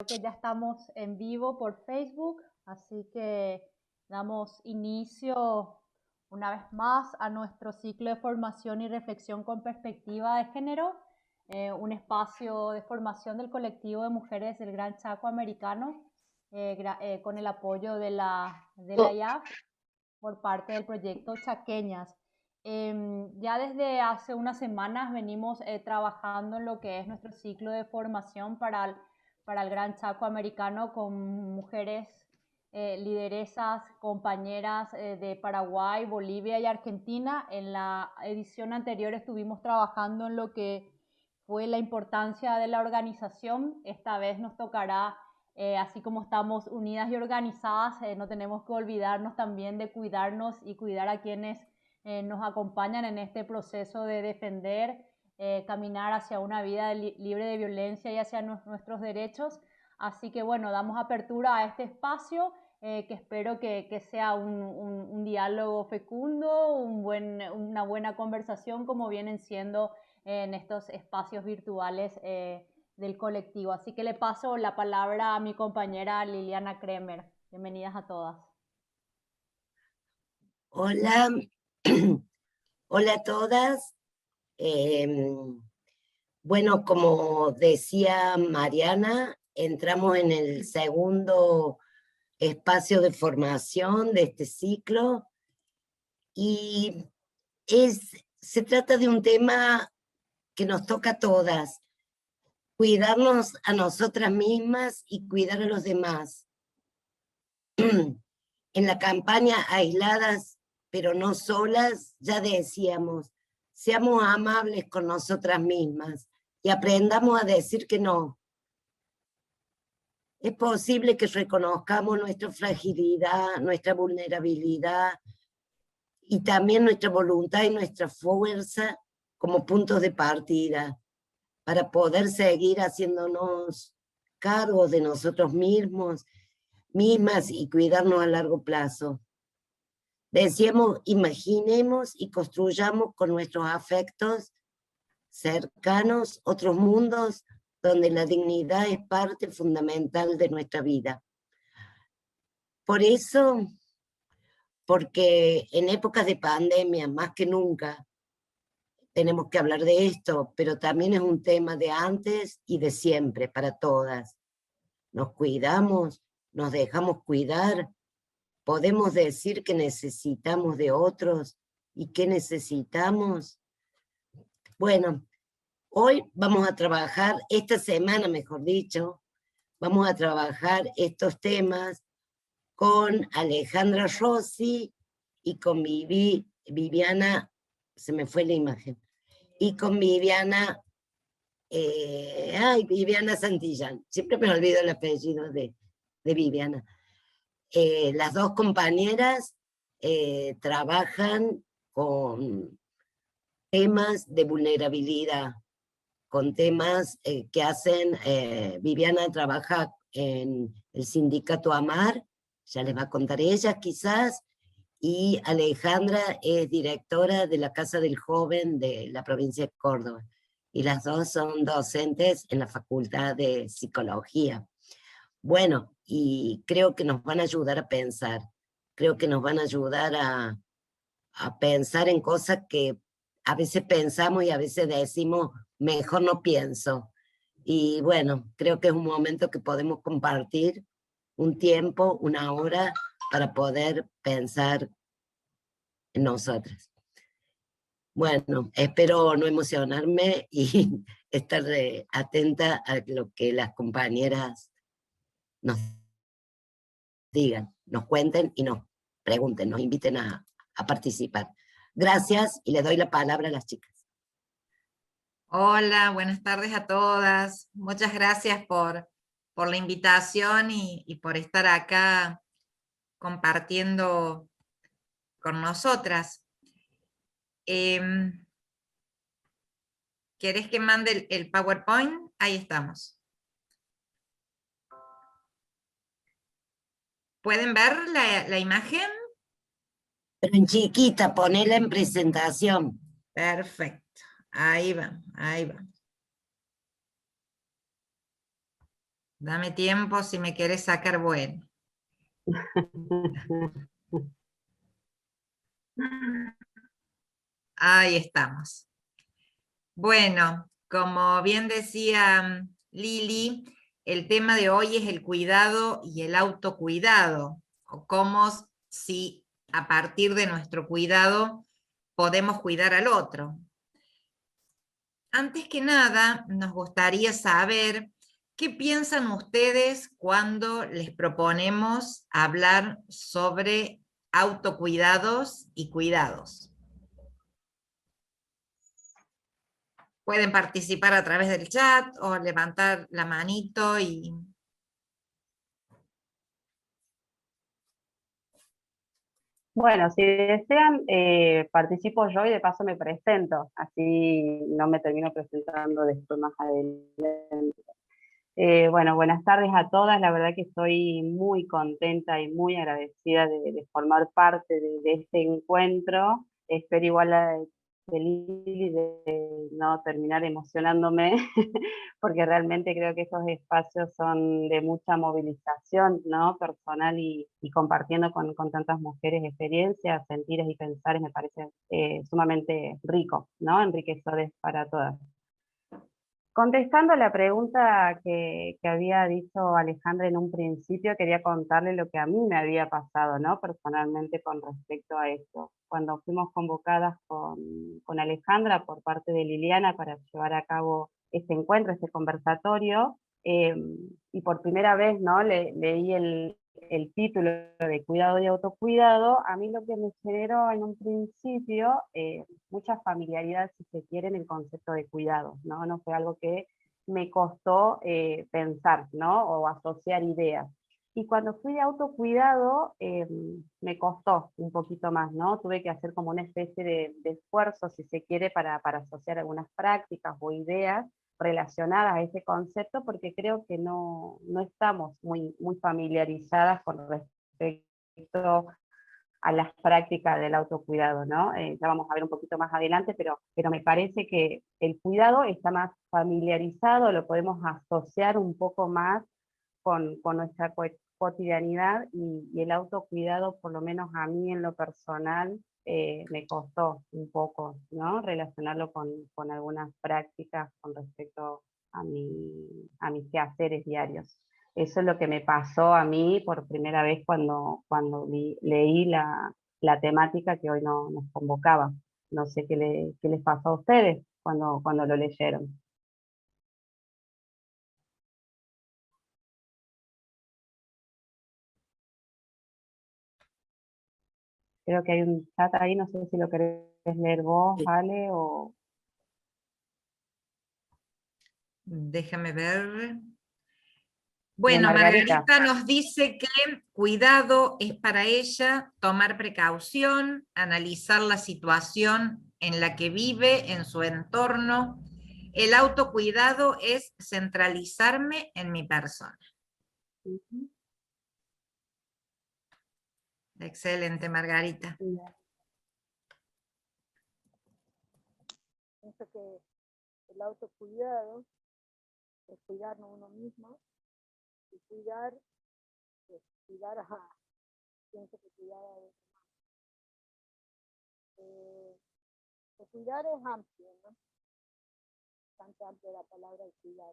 Que ya estamos en vivo por Facebook, así que damos inicio una vez más a nuestro ciclo de formación y reflexión con perspectiva de género, un espacio de formación del colectivo de mujeres del Gran Chaco Americano, con el apoyo de la IAF por parte del proyecto Chaqueñas. Ya desde hace unas semanas venimos trabajando en lo que es nuestro ciclo de formación para el Gran Chaco Americano con mujeres lideresas, compañeras de Paraguay, Bolivia y Argentina. En la edición anterior estuvimos trabajando en lo que fue la importancia de la organización. Esta vez nos tocará, así como estamos unidas y organizadas, no tenemos que olvidarnos también de cuidarnos y cuidar a quienes nos acompañan en este proceso de defender, caminar hacia una vida libre de violencia y hacia nuestros derechos. Así que bueno, damos apertura a este espacio que espero que sea un diálogo fecundo, una buena conversación como vienen siendo en estos espacios virtuales del colectivo. Así que le paso la palabra a mi compañera Liliana Kremer. Bienvenidas a todas. Hola, hola a todas. Bueno, como decía Mariana, entramos en el segundo espacio de formación de este ciclo y se trata de un tema que nos toca a todas, cuidarnos a nosotras mismas y cuidar a los demás. En la campaña Aisladas pero no solas, ya decíamos, seamos amables con nosotras mismas y aprendamos a decir que no. Es posible que reconozcamos nuestra fragilidad, nuestra vulnerabilidad y también nuestra voluntad y nuestra fuerza como puntos de partida para poder seguir haciéndonos cargo de nosotros mismos, mismas y cuidarnos a largo plazo. Decíamos, imaginemos y construyamos con nuestros afectos cercanos otros mundos donde la dignidad es parte fundamental de nuestra vida. Por eso, porque en épocas de pandemia, más que nunca, tenemos que hablar de esto, pero también es un tema de antes y de siempre para todas. Nos cuidamos, nos dejamos cuidar, podemos decir que necesitamos de otros y que necesitamos. Bueno, hoy vamos a trabajar, esta semana mejor dicho, vamos a trabajar estos temas con Alejandra Rossi y con Viviana, se me fue la imagen, y con Viviana, Viviana Santillán, siempre me olvido el apellido de Viviana. Las dos compañeras trabajan con temas de vulnerabilidad, con temas que hacen, Viviana trabaja en el sindicato AMAR, ya les va a contar ella quizás, y Alejandra es directora de la Casa del Joven de la provincia de Córdoba, y las dos son docentes en la Facultad de Psicología. Bueno, y creo que nos van a ayudar a pensar, creo que nos van a ayudar a pensar en cosas que a veces pensamos y a veces decimos, mejor no pienso. Y bueno, creo que es un momento que podemos compartir un tiempo, una hora, para poder pensar en nosotras. Bueno, espero no emocionarme y estar atenta a lo que las compañeras nos digan, nos cuenten y nos pregunten, nos inviten a participar. Gracias y le doy la palabra a las chicas. Hola, buenas tardes a todas. Muchas gracias por la invitación y por estar acá compartiendo con nosotras. ¿Querés que mande el PowerPoint? Ahí estamos. ¿Pueden ver la imagen? Pero en chiquita, ponela en presentación. Perfecto. Ahí va, ahí va. Dame tiempo si me querés sacar bueno. Ahí estamos. Bueno, como bien decía Lili, el tema de hoy es el cuidado y el autocuidado, o cómo si a partir de nuestro cuidado podemos cuidar al otro. Antes que nada, nos gustaría saber qué piensan ustedes cuando les proponemos hablar sobre autocuidados y cuidados. Pueden participar a través del chat o levantar la manito y... Bueno, si desean, participo yo y de paso me presento, así no me termino presentando después más adelante. Bueno, buenas tardes a todas, la verdad que estoy muy contenta y muy agradecida de formar parte de este encuentro. Espero igual de Lili de no terminar emocionándome, porque realmente creo que esos espacios son de mucha movilización, ¿no? Personal y compartiendo con tantas mujeres experiencias, sentires y pensares, me parece sumamente rico, ¿no? Enriquecedores para todas. Contestando la pregunta que había dicho Alejandra en un principio, quería contarle lo que a mí me había pasado, ¿no? Personalmente con respecto a esto. Cuando fuimos convocadas con Alejandra por parte de Liliana para llevar a cabo este encuentro, este conversatorio, y por primera vez, ¿no? Leí el título de cuidado y autocuidado. A mí lo que me generó en un principio mucha familiaridad, si se quiere, en el concepto de cuidado, ¿no? No fue algo que me costó pensar, ¿no? O asociar ideas. Y cuando fui de autocuidado, me costó un poquito más, ¿no? Tuve que hacer como una especie de esfuerzo, si se quiere, para asociar algunas prácticas o ideas relacionadas a ese concepto, porque creo que no estamos muy familiarizadas con respecto a las prácticas del autocuidado, ¿no? Ya vamos a ver un poquito más adelante, pero me parece que el cuidado está más familiarizado, lo podemos asociar un poco más con nuestra cotidianidad, y el autocuidado, por lo menos a mí en lo personal, me costó un poco, ¿no? Relacionarlo con algunas prácticas con respecto a mis quehaceres diarios. Eso es lo que me pasó a mí por primera vez cuando leí la temática que hoy nos convocaba. No sé qué les pasó a ustedes cuando lo leyeron. Creo que hay un chat ahí, no sé si lo querés leer vos, Ale, o... Déjame ver. de Bueno, Margarita. Margarita nos dice que cuidado es para ella tomar precaución, analizar la situación en la que vive, en su entorno. El autocuidado es centralizarme en mi persona. Ujú. Excelente, Margarita. Pienso que el autocuidado es cuidarnos uno mismo, y cuidar es cuidar a, pienso que cuidar a los demás. El cuidar es amplio, ¿no? Bastante amplio la palabra el cuidar.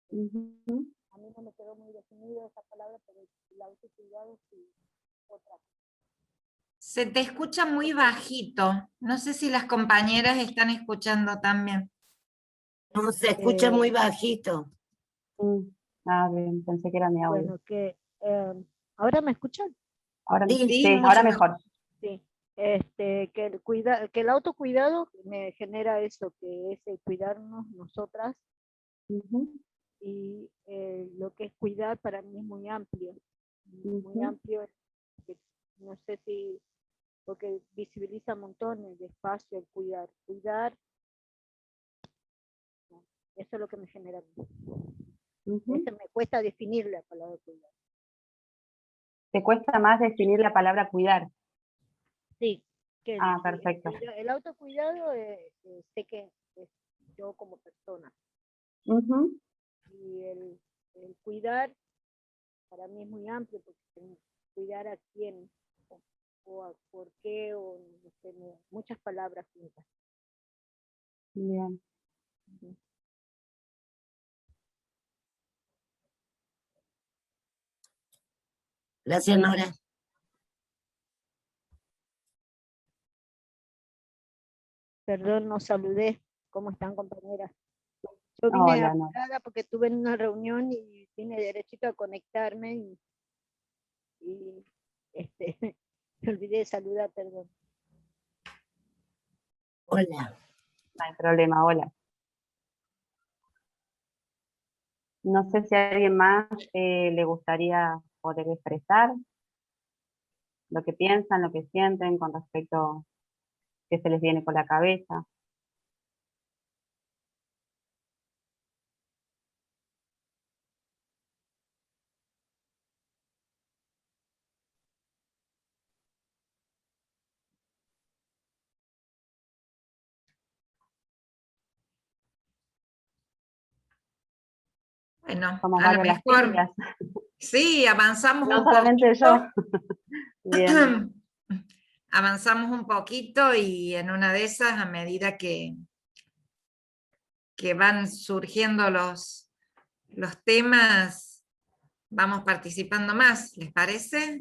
Ujú. A mí no me quedó muy definida esa palabra, pero el autocuidado sí, otra cosa. Se te escucha muy bajito. No sé si las compañeras están escuchando también. No, se escucha muy bajito. Bien, pensé que era mi audio. Bueno, que ahora me escuchan. Ahora, Sí, sí, mucho ahora mejor. mejor. Sí, que el autocuidado me genera eso, que es el cuidarnos nosotras, Ujú, y lo que es cuidar para mí es muy amplio, muy ujú. amplio, que no sé si, porque visibiliza montones de espacio el cuidar, ¿no? Eso es lo que me genera a mí. Ujú. Eso me cuesta definir la palabra cuidar. ¿Te cuesta más definir la palabra cuidar? Sí, que Perfecto. el autocuidado sé que es yo como persona, Ujú, y El cuidar para mí es muy amplio, porque cuidar a quién, o a por qué, o no sé, muchas palabras juntas. Bien. Gracias, Nora. Perdón, no saludé. ¿Cómo están, compañeras? Yo vine Hola, Nora. apurada porque estuve en una reunión y vine derechito a conectarme y me olvidé de saludar, perdón. Hola. No hay problema, hola. No sé si a alguien más le gustaría poder expresar lo que piensan, lo que sienten con respecto a qué se les viene por la cabeza. Bueno, Somos a lo varias las mejor, tímidas, sí, avanzamos no un solamente yo. poquito. Bien, Avanzamos un poquito y en una de esas, a medida que van surgiendo los temas, vamos participando más, ¿les parece?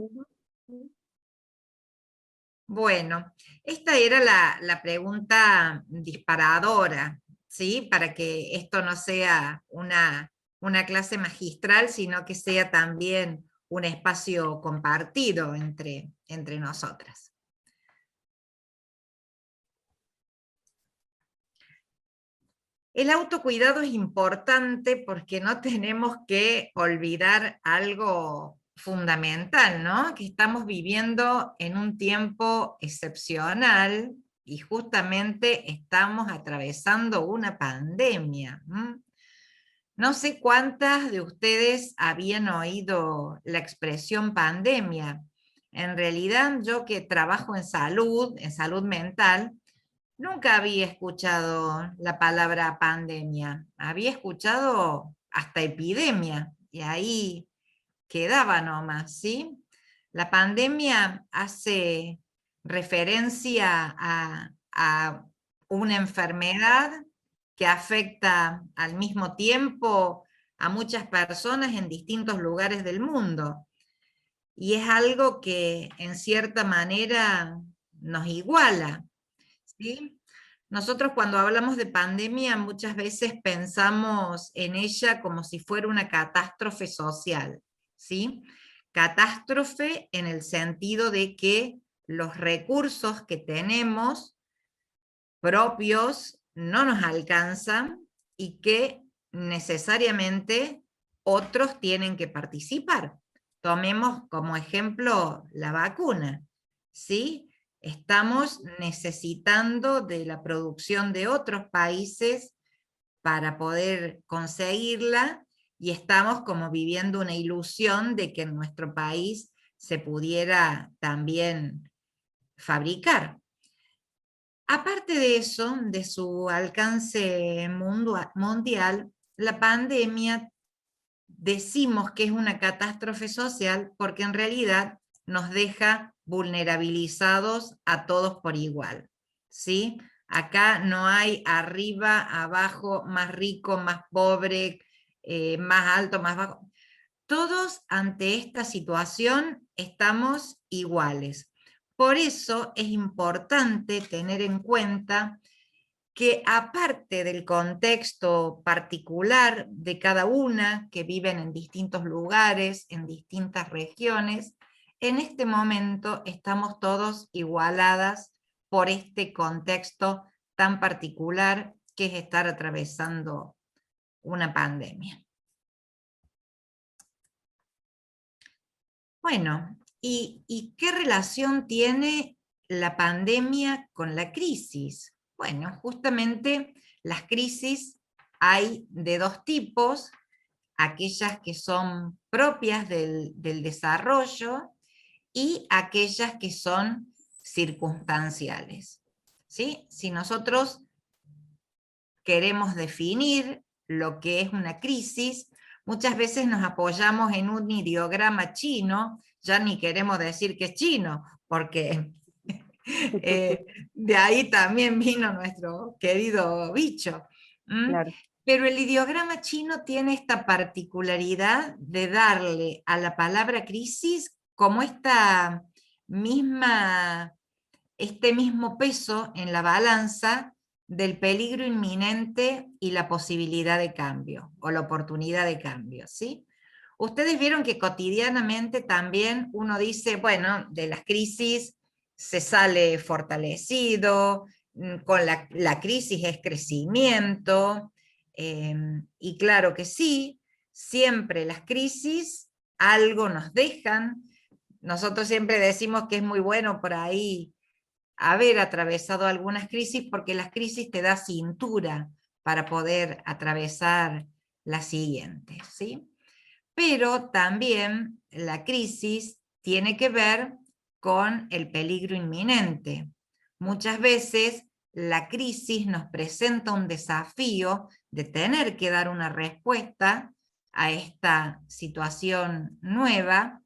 Bueno, esta era la pregunta disparadora, ¿sí? Para que esto no sea una clase magistral, sino que sea también un espacio compartido entre nosotras. El autocuidado es importante porque no tenemos que olvidar algo fundamental, ¿no? Que estamos viviendo en un tiempo excepcional y justamente estamos atravesando una pandemia. No sé cuántas de ustedes habían oído la expresión pandemia. En realidad, yo que trabajo en salud mental, nunca había escuchado la palabra pandemia, había escuchado hasta epidemia, y ahí quedaba nomás, ¿sí? La pandemia hace referencia a una enfermedad que afecta al mismo tiempo a muchas personas en distintos lugares del mundo. Y es algo que en cierta manera nos iguala, ¿sí? Nosotros cuando hablamos de pandemia muchas veces pensamos en ella como si fuera una catástrofe social, ¿sí? Catástrofe en el sentido de que los recursos que tenemos propios no nos alcanzan y que necesariamente otros tienen que participar. Tomemos como ejemplo la vacuna, ¿sí? Estamos necesitando de la producción de otros países para poder conseguirla y estamos como viviendo una ilusión de que en nuestro país se pudiera también fabricar. Aparte de eso, de su alcance mundial, la pandemia decimos que es una catástrofe social porque en realidad nos deja vulnerabilizados a todos por igual, ¿sí? Acá no hay arriba, abajo, más rico, más pobre, más alto, más bajo. Todos ante esta situación estamos iguales. Por eso es importante tener en cuenta que aparte del contexto particular de cada una, que viven en distintos lugares, en distintas regiones, en este momento estamos todos igualadas por este contexto tan particular que es estar atravesando una pandemia. Bueno, ¿y qué relación tiene la pandemia con la crisis? Bueno, justamente las crisis hay de dos tipos, aquellas que son propias del desarrollo y aquellas que son circunstanciales, ¿sí? Si nosotros queremos definir lo que es una crisis, muchas veces nos apoyamos en un ideograma chino, ya ni queremos decir que es chino, porque de ahí también vino nuestro querido bicho. Claro. Pero el ideograma chino tiene esta particularidad de darle a la palabra crisis como este mismo peso en la balanza del peligro inminente y la posibilidad de cambio, o la oportunidad de cambio, ¿sí? Ustedes vieron que cotidianamente también uno dice, bueno, de las crisis se sale fortalecido, con la crisis es crecimiento, y claro que sí, siempre las crisis algo nos dejan. Nosotros siempre decimos que es muy bueno por ahí haber atravesado algunas crisis, porque las crisis te da cintura para poder atravesar las siguientes, ¿sí? Pero también la crisis tiene que ver con el peligro inminente. Muchas veces la crisis nos presenta un desafío de tener que dar una respuesta a esta situación nueva,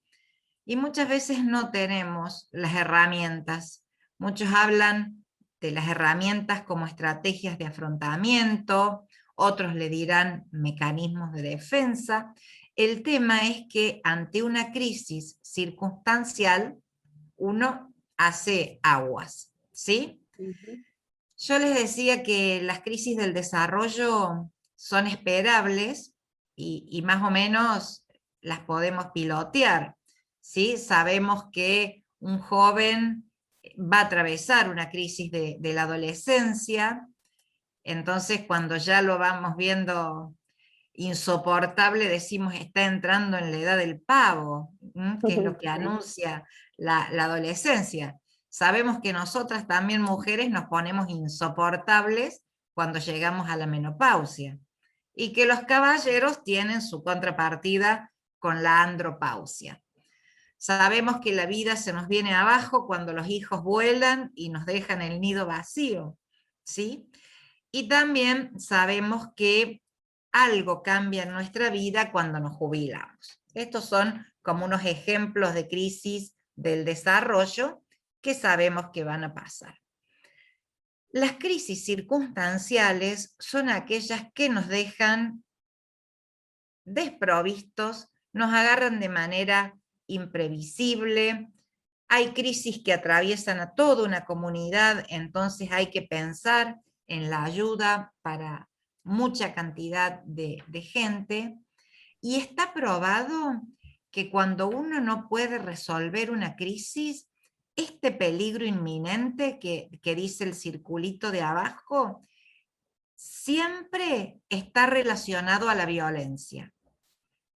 y muchas veces no tenemos las herramientas. Muchos hablan de las herramientas como estrategias de afrontamiento, otros le dirán mecanismos de defensa. El tema es que ante una crisis circunstancial, uno hace aguas, ¿sí? Yo les decía que las crisis del desarrollo son esperables y más o menos las podemos pilotear, ¿sí? Sabemos que un joven va a atravesar una crisis de la adolescencia, entonces cuando ya lo vamos viendo insoportable, decimos está entrando en la edad del pavo, que es lo que anuncia la adolescencia. Sabemos que nosotras también mujeres nos ponemos insoportables cuando llegamos a la menopausia, y que los caballeros tienen su contrapartida con la andropausia. Sabemos que la vida se nos viene abajo cuando los hijos vuelan y nos dejan el nido vacío, ¿sí? Y también sabemos que algo cambia en nuestra vida cuando nos jubilamos. Estos son como unos ejemplos de crisis del desarrollo que sabemos que van a pasar. Las crisis circunstanciales son aquellas que nos dejan desprovistos, nos agarran de manera imprevisible. Hay crisis que atraviesan a toda una comunidad, entonces hay que pensar en la ayuda para mucha cantidad de gente, y está probado que cuando uno no puede resolver una crisis, este peligro inminente que dice el circulito de abajo, siempre está relacionado a la violencia.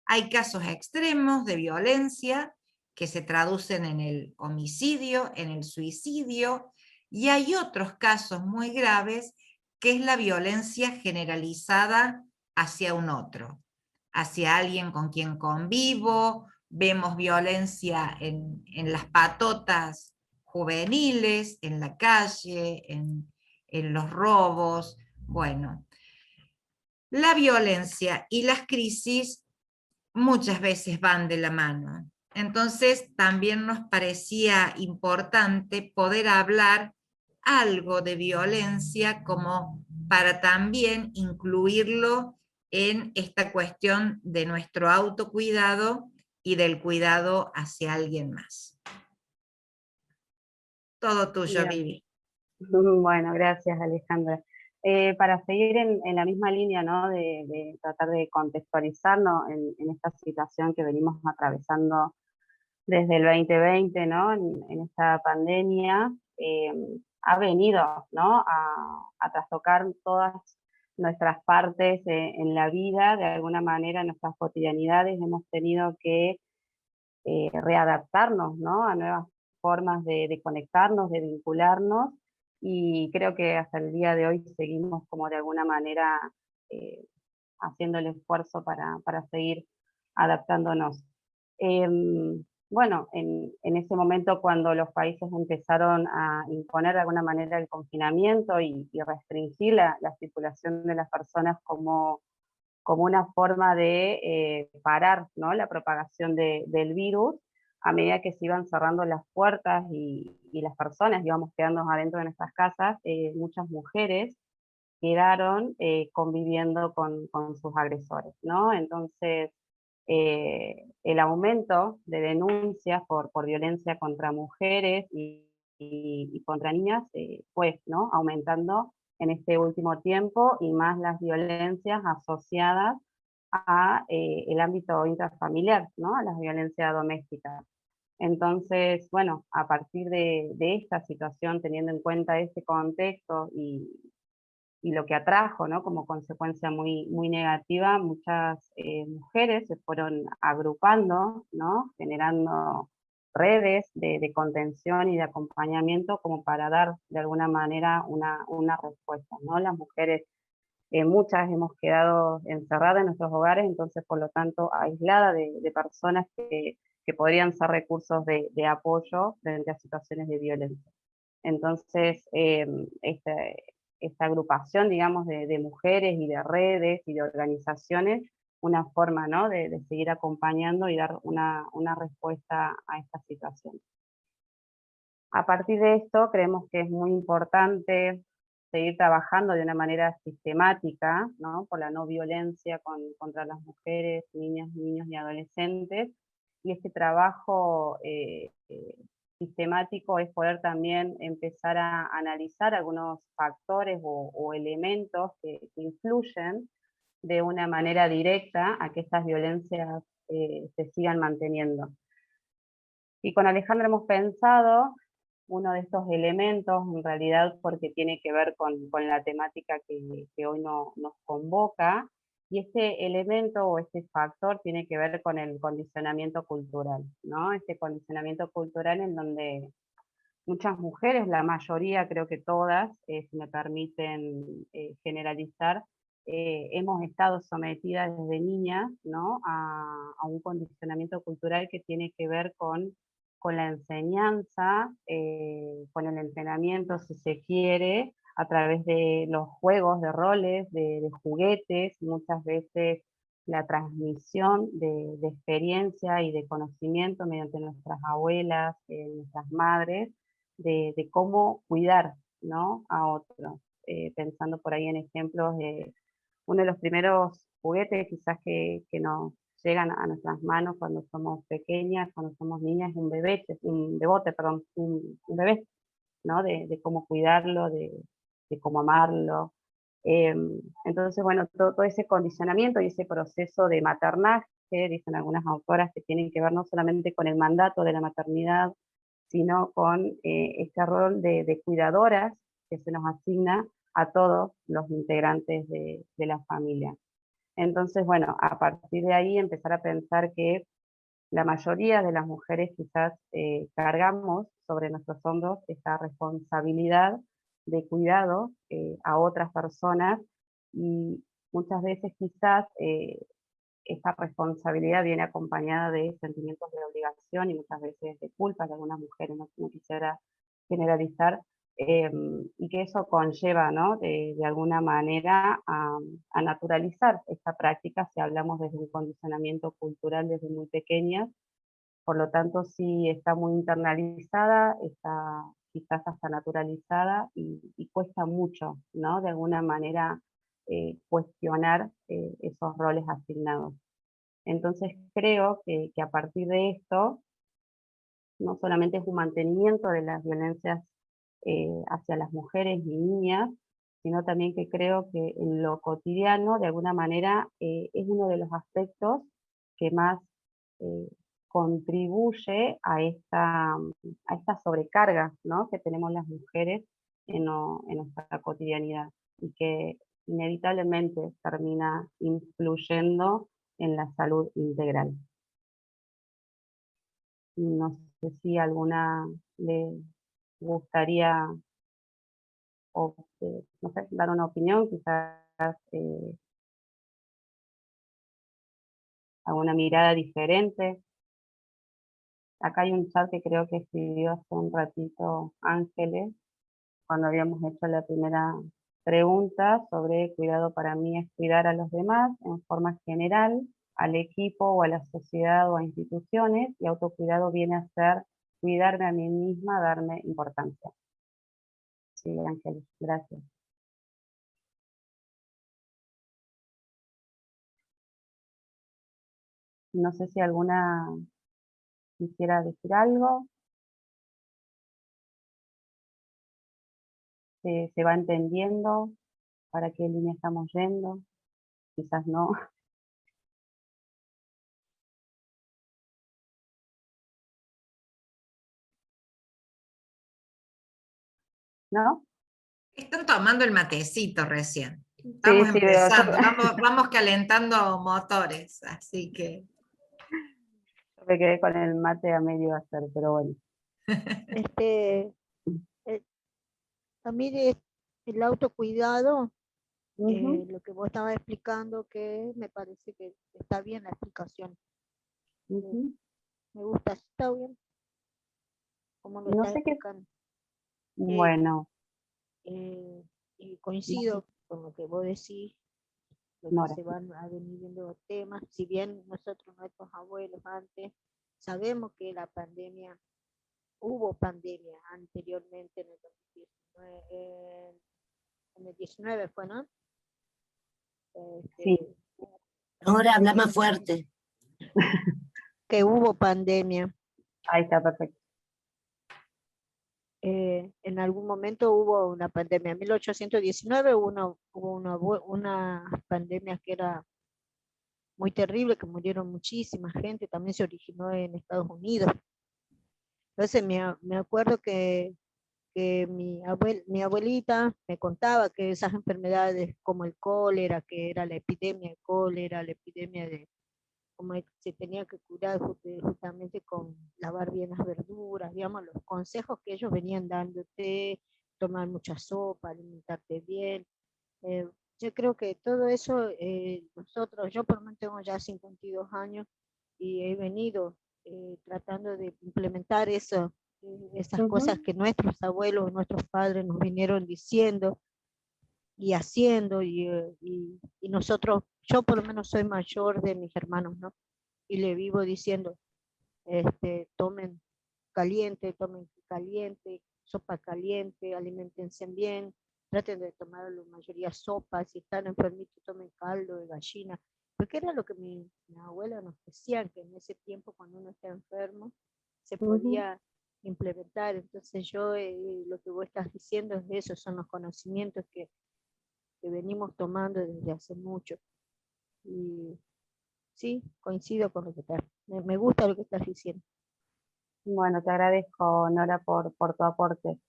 Hay casos extremos de violencia que se traducen en el homicidio, en el suicidio, y hay otros casos muy graves que es la violencia generalizada hacia un otro, hacia alguien con quien convivo. Vemos violencia en las patotas juveniles, en la calle, en los robos. Bueno, la violencia y las crisis muchas veces van de la mano. Entonces también nos parecía importante poder hablar algo de violencia como para también incluirlo en esta cuestión de nuestro autocuidado y del cuidado hacia alguien más. Todo tuyo, Bien. Vivi. Bueno, gracias, Alejandra. Para seguir en la misma línea, ¿no? de tratar de contextualizarnos en esta situación que venimos atravesando desde el 2020, ¿no? En esta pandemia, ha venido, ¿no? a trastocar todas nuestras partes en la vida, de alguna manera en nuestras cotidianidades hemos tenido que readaptarnos, ¿no? A nuevas formas de conectarnos, de vincularnos, y creo que hasta el día de hoy seguimos como de alguna manera haciendo el esfuerzo para seguir adaptándonos. Bueno, en ese momento cuando los países empezaron a imponer de alguna manera el confinamiento y restringir la circulación de las personas como como una forma de parar, ¿no?, la propagación del virus, a medida que se iban cerrando las puertas y las personas íbamos quedando adentro de nuestras casas, muchas mujeres quedaron conviviendo con sus agresores, ¿no? Entonces, el aumento de denuncias por violencia contra mujeres y contra niñas fue, ¿no?, aumentando en este último tiempo, y más las violencias asociadas a el ámbito intrafamiliar, ¿no?, a las violencias domésticas. Entonces, bueno, a partir de esta situación, teniendo en cuenta este contexto y lo que atrajo, ¿no?, como consecuencia muy, muy negativa, muchas mujeres se fueron agrupando, ¿no?, generando redes de contención y de acompañamiento como para dar de alguna manera una respuesta, ¿no? Las mujeres, muchas hemos quedado encerradas en nuestros hogares, entonces por lo tanto aisladas de personas que podrían ser recursos de apoyo frente a situaciones de violencia. Entonces, esta agrupación, digamos, de mujeres y de redes y de organizaciones, una forma, ¿no?, de seguir acompañando y dar una respuesta a esta situación. A partir de esto, creemos que es muy importante seguir trabajando de una manera sistemática, ¿no?, por la no violencia contra las mujeres, niñas, niños y adolescentes, y este trabajo sistemático es poder también empezar a analizar algunos factores o elementos que influyen de una manera directa a que estas violencias se sigan manteniendo. Y con Alejandra hemos pensado uno de estos elementos, en realidad porque tiene que ver con la temática que hoy nos convoca, y este elemento o este factor tiene que ver con el condicionamiento cultural, ¿no? Este condicionamiento cultural en donde muchas mujeres, la mayoría, creo que todas, si me permiten generalizar, hemos estado sometidas desde niñas, ¿no?, a un condicionamiento cultural que tiene que ver con la enseñanza, con el entrenamiento, si se quiere, a través de los juegos de roles, de juguetes, muchas veces la transmisión de experiencia y de conocimiento mediante nuestras abuelas, nuestras madres, de cómo cuidar, ¿no?, a otros. Pensando por ahí en ejemplos de uno de los primeros juguetes quizás que nos llegan a nuestras manos cuando somos pequeñas, cuando somos niñas, un bebote, perdón, un bebé, ¿no?, de cómo cuidarlo, de cómo amarlo. Entonces, bueno, todo ese condicionamiento y ese proceso de maternaje, dicen algunas autoras, que tienen que ver no solamente con el mandato de la maternidad, sino con este rol de cuidadoras que se nos asigna a todos los integrantes de la familia. Entonces, bueno, a partir de ahí empezar a pensar que la mayoría de las mujeres quizás cargamos sobre nuestros hombros esta responsabilidad de cuidado a otras personas, y muchas veces quizás esta responsabilidad viene acompañada de sentimientos de obligación y muchas veces de culpa de algunas mujeres, no quisiera generalizar, y que eso conlleva, ¿no?, de alguna manera a naturalizar esta práctica si hablamos desde un condicionamiento cultural desde muy pequeñas. Por lo tanto, sí está muy internalizada, está quizás hasta naturalizada, y cuesta mucho, ¿no?, de alguna manera cuestionar esos roles asignados. Entonces creo que a partir de esto, no solamente es un mantenimiento de las violencias hacia las mujeres y niñas, sino también que creo que en lo cotidiano, de alguna manera, es uno de los aspectos que más contribuye a esta sobrecarga, ¿no?, que tenemos las mujeres en nuestra cotidianidad, y que inevitablemente termina influyendo en la salud integral. No sé si alguna le gustaría, no sé, dar una opinión, quizás alguna mirada diferente. Acá hay un chat que creo que escribió hace un ratito Ángeles, cuando habíamos hecho la primera preguntas sobre cuidado para mí es cuidar a los demás en forma general, al equipo o a la sociedad o a instituciones, y autocuidado viene a ser cuidarme a mí misma, darme importancia. Sí, Ángeles, gracias. No sé si alguna quisiera decir algo. ¿Se va entendiendo para qué línea estamos yendo? Quizás no. ¿No? Están tomando el matecito recién. Sí, Estamos sí, veo. empezando, vamos calentando motores, así que... Yo me quedé con el mate a medio hacer, pero bueno. Este, eh, a mí el autocuidado, Ujú, lo que vos estabas explicando, que me parece que está bien la explicación. ujú. Me gusta, está bien como lo No estás sé qué. explicando. Eh, Bueno, eh, y no sé, coincido con lo que vos decís, lo que Nora. se van a venir viendo los temas. Si bien nosotros, nuestros abuelos antes, sabemos que la pandemia, hubo pandemia anteriormente en el 2019, en el 19 fue, ¿no? Sí, Este, Ahora habla más fuerte. que hubo pandemia. ahí está, perfecto. En algún momento hubo una pandemia. En 1819 hubo una pandemia que era muy terrible, que murieron muchísima gente, también se originó en Estados Unidos. Entonces me acuerdo que mi abuelita me contaba que esas enfermedades como el cólera, que era la epidemia de cólera, la epidemia de cómo se tenía que curar justamente con lavar bien las verduras, digamos, los consejos que ellos venían dándote, tomar mucha sopa, alimentarte bien. Eh, yo creo que todo eso, nosotros, yo por lo menos tengo ya 52 años y he venido tratando de implementar eso, esas cosas Ujú, que nuestros abuelos, nuestros padres nos vinieron diciendo y haciendo, y nosotros, yo por lo menos soy mayor de mis hermanos, ¿no? Y le vivo diciendo, tomen caliente, sopa caliente, alimentense bien, traten de tomar la mayoría sopa, si están enfermitos tomen caldo de gallina, porque era lo que mi abuela nos decía, que en ese tiempo cuando uno está enfermo se ujú. podía implementar. Entonces yo, lo que vos estás diciendo es eso, son los conocimientos que venimos tomando desde hace mucho. Y sí, coincido con lo que estás, me gusta lo que estás diciendo. Bueno, te agradezco, Nora, por tu aporte.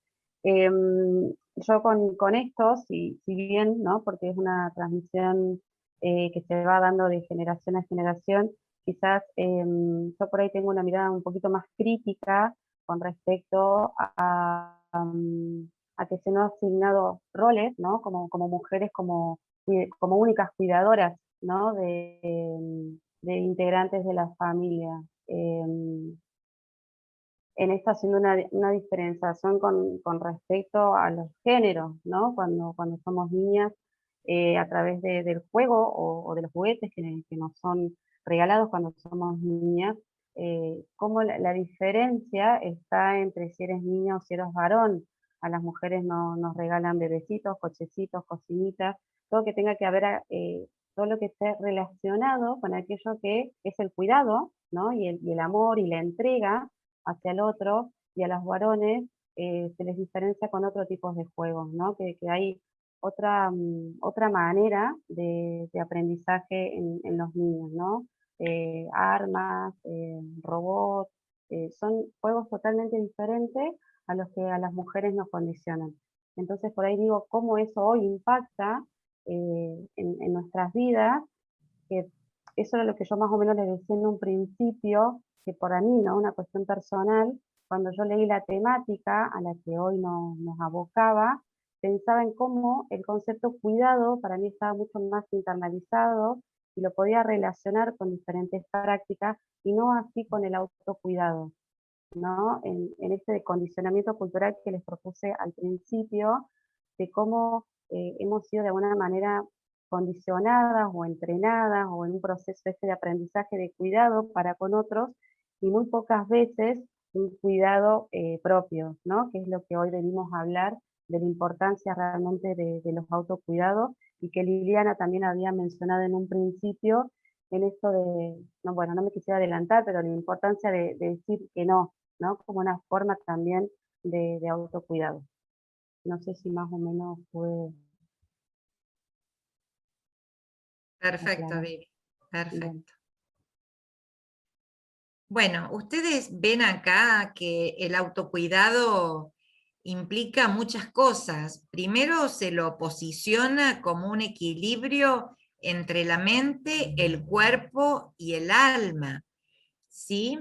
Yo con esto, si bien, ¿no? Porque es una transmisión que se va dando de generación a generación, quizás yo por ahí tengo una mirada un poquito más crítica con respecto a que se nos han asignado roles, ¿no? Como mujeres, como únicas cuidadoras, ¿no? De integrantes de la familia. En esto haciendo una diferenciación con respecto a los géneros, ¿no? Cuando somos niñas, a través del juego o de los juguetes que nos son regalados cuando somos niñas, cómo la diferencia está entre si eres niña o si eres varón. A las mujeres nos regalan bebecitos, cochecitos, cocinitas, todo que tenga que haber, todo lo que esté relacionado con aquello que es el cuidado, ¿no? Y el amor y la entrega hacia el otro, y a los varones se les diferencia con otro tipo de juegos, ¿no? Que hay otra manera de aprendizaje en los niños, ¿no? Armas, robots, son juegos totalmente diferentes a los que a las mujeres nos condicionan. Entonces por ahí digo, cómo eso hoy impacta en nuestras vidas, que eso era lo que yo más o menos les decía en un principio, que para mí, ¿no? Una cuestión personal, cuando yo leí la temática a la que hoy nos abocaba, pensaba en cómo el concepto cuidado para mí estaba mucho más internalizado y lo podía relacionar con diferentes prácticas y no así con el autocuidado, ¿no? En este condicionamiento cultural que les propuse al principio, de cómo hemos sido de alguna manera condicionadas o entrenadas o en un proceso de aprendizaje de cuidado para con otros y muy pocas veces un cuidado propio, ¿no? Que es lo que hoy venimos a hablar de la importancia realmente de los autocuidados y que Liliana también había mencionado en un principio en esto de, no, bueno, no me quisiera adelantar, pero la importancia de decir que no, ¿no? Como una forma también de autocuidado. No sé si más o menos puede Perfecto, aclarar. Vivi. Perfecto. Bien. Bueno, ustedes ven acá que el autocuidado implica muchas cosas. Primero se lo posiciona como un equilibrio entre la mente, el cuerpo y el alma, ¿sí?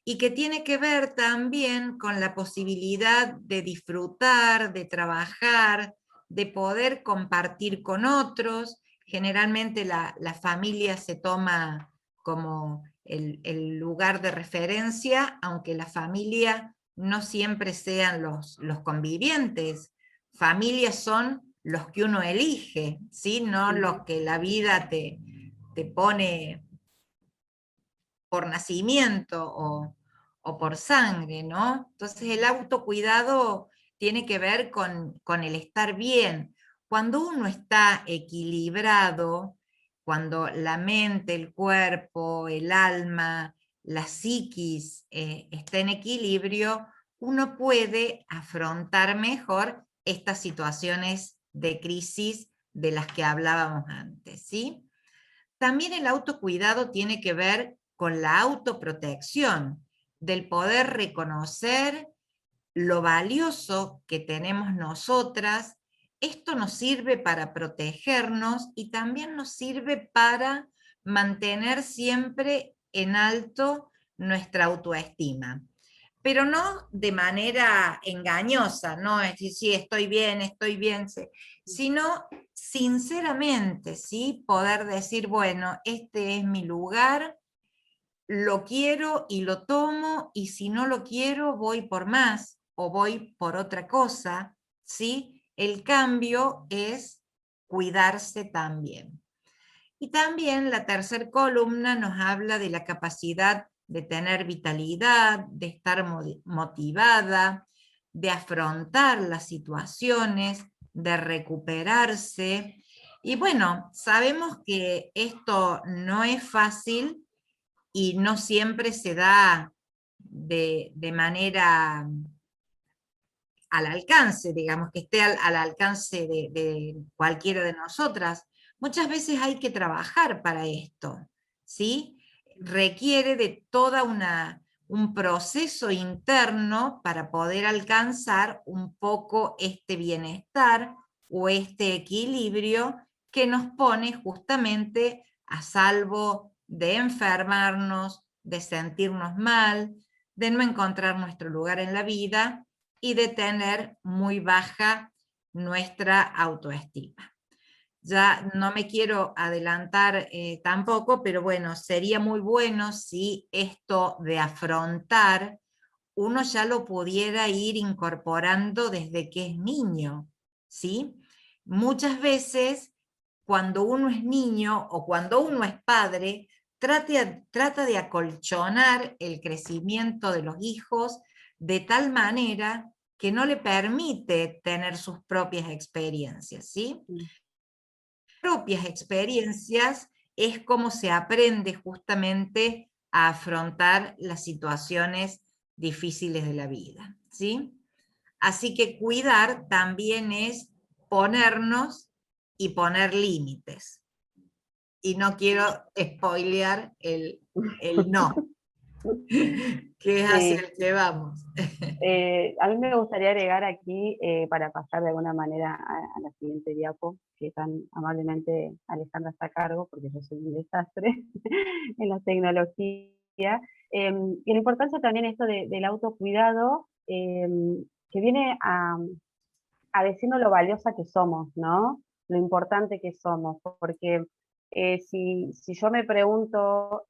Y que tiene que ver también con la posibilidad de disfrutar, de trabajar, de poder compartir con otros. Generalmente la familia se toma como el lugar de referencia, aunque la familia no siempre sean los convivientes. Familias son los que uno elige, ¿sí? No los que la vida te pone por nacimiento o por sangre, ¿no? Entonces el autocuidado tiene que ver con el estar bien. Cuando uno está equilibrado, cuando la mente, el cuerpo, el alma, la psiquis está en equilibrio, uno puede afrontar mejor estas situaciones de crisis de las que hablábamos antes, ¿sí? También el autocuidado tiene que ver con la autoprotección, del poder reconocer lo valioso que tenemos nosotras. Esto nos sirve para protegernos y también nos sirve para mantener siempre en alto nuestra autoestima. Pero no de manera engañosa, no es decir, sí, estoy bien, sino sinceramente, ¿sí? Poder decir, bueno, este es mi lugar, lo quiero y lo tomo, y si no lo quiero, voy por más o voy por otra cosa, ¿sí? El cambio es cuidarse también. Y también la tercera columna nos habla de la capacidad de tener vitalidad, de estar motivada, de afrontar las situaciones, de recuperarse. Y bueno, sabemos que esto no es fácil y no siempre se da de manera al alcance, digamos, que esté al alcance de cualquiera de nosotras. Muchas veces hay que trabajar para esto, ¿sí? Requiere de toda un proceso interno para poder alcanzar un poco este bienestar o este equilibrio que nos pone justamente a salvo de enfermarnos, de sentirnos mal, de no encontrar nuestro lugar en la vida y de tener muy baja nuestra autoestima. Ya no me quiero adelantar tampoco, pero bueno, sería muy bueno si esto de afrontar uno ya lo pudiera ir incorporando desde que es niño, ¿sí? Muchas veces, cuando uno es niño o cuando uno es padre, trata de acolchonar el crecimiento de los hijos de tal manera que no le permite tener sus propias experiencias, ¿sí? Propias experiencias es como se aprende justamente a afrontar las situaciones difíciles de la vida, ¿sí? Así que cuidar también es ponernos y poner límites. Y no quiero spoilear el no, que es hacia Sí. el que vamos. A mí me gustaría agregar aquí, para pasar de alguna manera a la siguiente diapo, que tan amablemente Alejandra está a cargo, porque yo soy un desastre en la tecnología. Y la importancia también esto del autocuidado, que viene a decirnos lo valiosa que somos, ¿no? Lo importante que somos, porque si yo me pregunto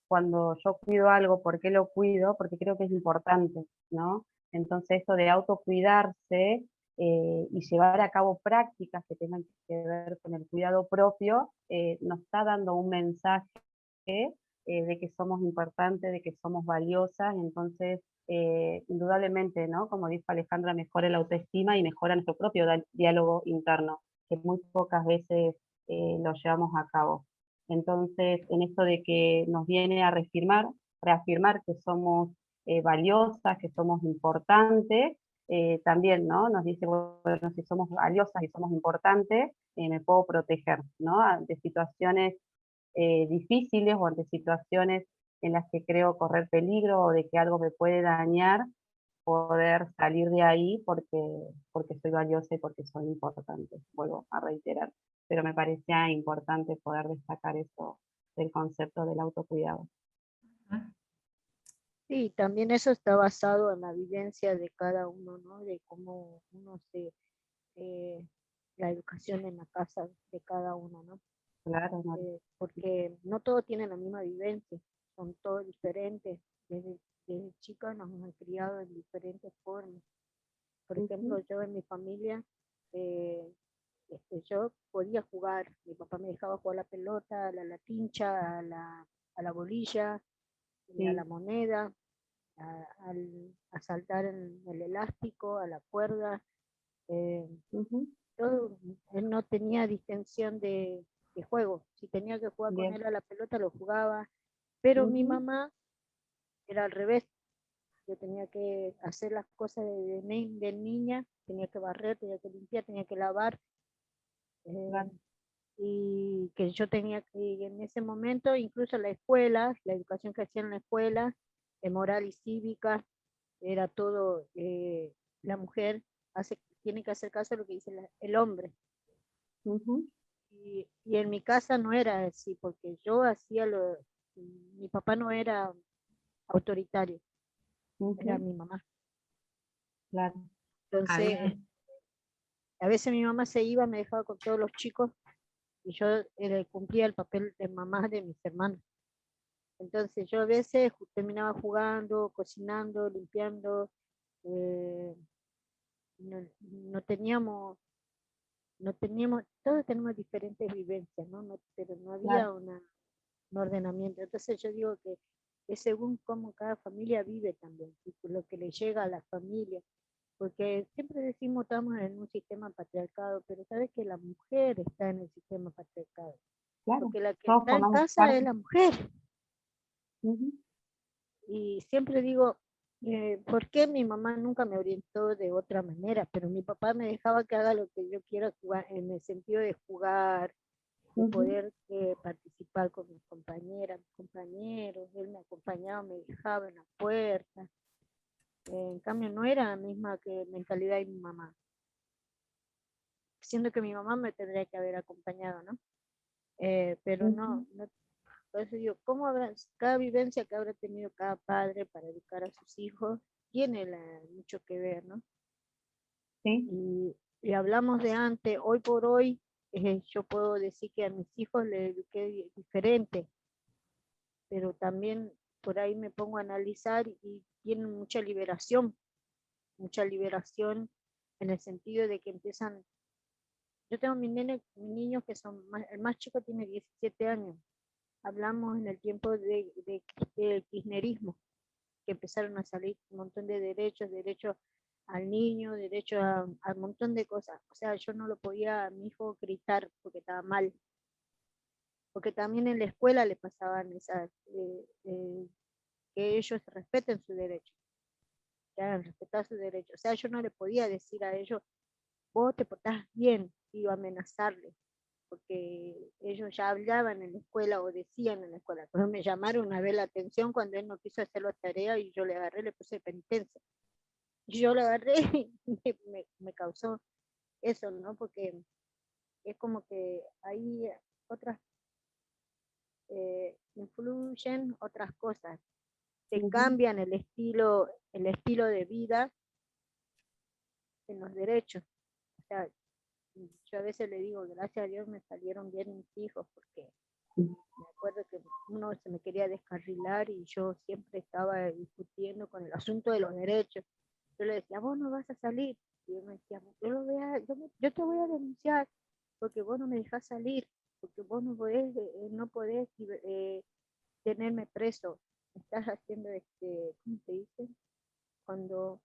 cuando yo cuido algo, ¿por qué lo cuido? Porque creo que es importante, ¿no? Entonces esto de autocuidarse y llevar a cabo prácticas que tengan que ver con el cuidado propio, nos está dando un mensaje de que somos importantes, de que somos valiosas. Entonces indudablemente, ¿no? Como dijo Alejandra, mejora la autoestima y mejora nuestro propio diálogo interno, que muy pocas veces lo llevamos a cabo. Entonces, en esto de que nos viene a reafirmar que somos valiosas, que somos importantes, también, ¿no? Nos dice, bueno, si somos valiosas y somos importantes, me puedo proteger, ¿no? De situaciones difíciles o ante situaciones en las que creo correr peligro o de que algo me puede dañar, poder salir de ahí porque soy valiosa y porque soy importante, vuelvo a reiterar. Pero me parecía importante poder destacar eso del concepto del autocuidado. Sí, también eso está basado en la vivencia de cada uno, ¿no? De cómo uno la educación en la casa de cada uno, ¿no? Claro, ¿no? Porque no todos tienen la misma vivencia, son todos diferentes. Desde chicos nos hemos criado en diferentes formas. Por ejemplo, yo en mi familia, yo podía jugar, mi papá me dejaba jugar a la pelota, a la latincha, a la bolilla, a la moneda, a saltar en el elástico, a la cuerda. Todo, él no tenía distinción de juego. Si tenía que jugar con él a la pelota, lo jugaba. Pero mi mamá era al revés. Yo tenía que hacer las cosas de niña, tenía que barrer, tenía que limpiar, tenía que lavar. Y que yo tenía que, en ese momento, incluso la escuela, la educación que hacía en la escuela, moral y cívica, era todo, la mujer tiene que hacer caso a lo que dice el hombre. Y en mi casa no era así, porque yo hacía mi papá no era autoritario, era mi mamá. Claro. Entonces, a veces mi mamá se iba, me dejaba con todos los chicos, y yo cumplía el papel de mamá de mis hermanos. Entonces yo a veces terminaba jugando, cocinando, limpiando. No teníamos, todos tenemos diferentes vivencias, ¿no? Pero no había un ordenamiento. Entonces yo digo que es según cómo cada familia vive también, y lo que le llega a la familia. Porque siempre decimos estamos en un sistema patriarcado, pero sabes que la mujer está en el sistema patriarcado. Claro. Porque la que está en casa es la mujer. Y siempre digo, ¿por qué mi mamá nunca me orientó de otra manera? Pero mi papá me dejaba que haga lo que yo quiera jugar, en el sentido de jugar, de poder participar con mis compañeras, mis compañeros. Él me acompañaba, me dejaba en la puerta. En cambio, no era la misma que mentalidad de mi mamá. Siendo que mi mamá me tendría que haber acompañado, ¿no? Pero no, por eso digo, ¿cómo habrá, cada vivencia que habrá tenido cada padre para educar a sus hijos tiene mucho que ver, ¿no? Sí. Y hablamos de antes, hoy por hoy, yo puedo decir que a mis hijos les eduqué diferente, pero también por ahí me pongo a analizar y tienen mucha liberación en el sentido de que empiezan. Yo tengo mis niños que son, el más chico tiene 17 años. Hablamos en el tiempo del kirchnerismo, que empezaron a salir un montón de derechos al niño, derechos a un montón de cosas. O sea, yo no lo podía a mi hijo gritar porque estaba mal. Porque también en la escuela le pasaban que ellos respeten su derecho, que hagan respetar su derecho. O sea, yo no le podía decir a ellos, vos te portás bien, y amenazarles, porque ellos ya hablaban en la escuela o decían en la escuela. Pero me llamaron una vez la atención cuando él no quiso hacer la tarea y yo le agarré, le puse penitencia. Y yo le agarré y me causó eso, ¿no? Porque es como que ahí otras influyen otras cosas, se cambian el estilo de vida en los derechos. O sea, yo a veces le digo, gracias a Dios me salieron bien mis hijos, porque me acuerdo que uno se me quería descarrilar y yo siempre estaba discutiendo con el asunto de los derechos. Yo le decía, vos no vas a salir. Y él me decía, yo te voy a denunciar porque vos no me dejás salir, porque vos no podés tenerme preso. Estás haciendo, ¿cómo se dice? Cuando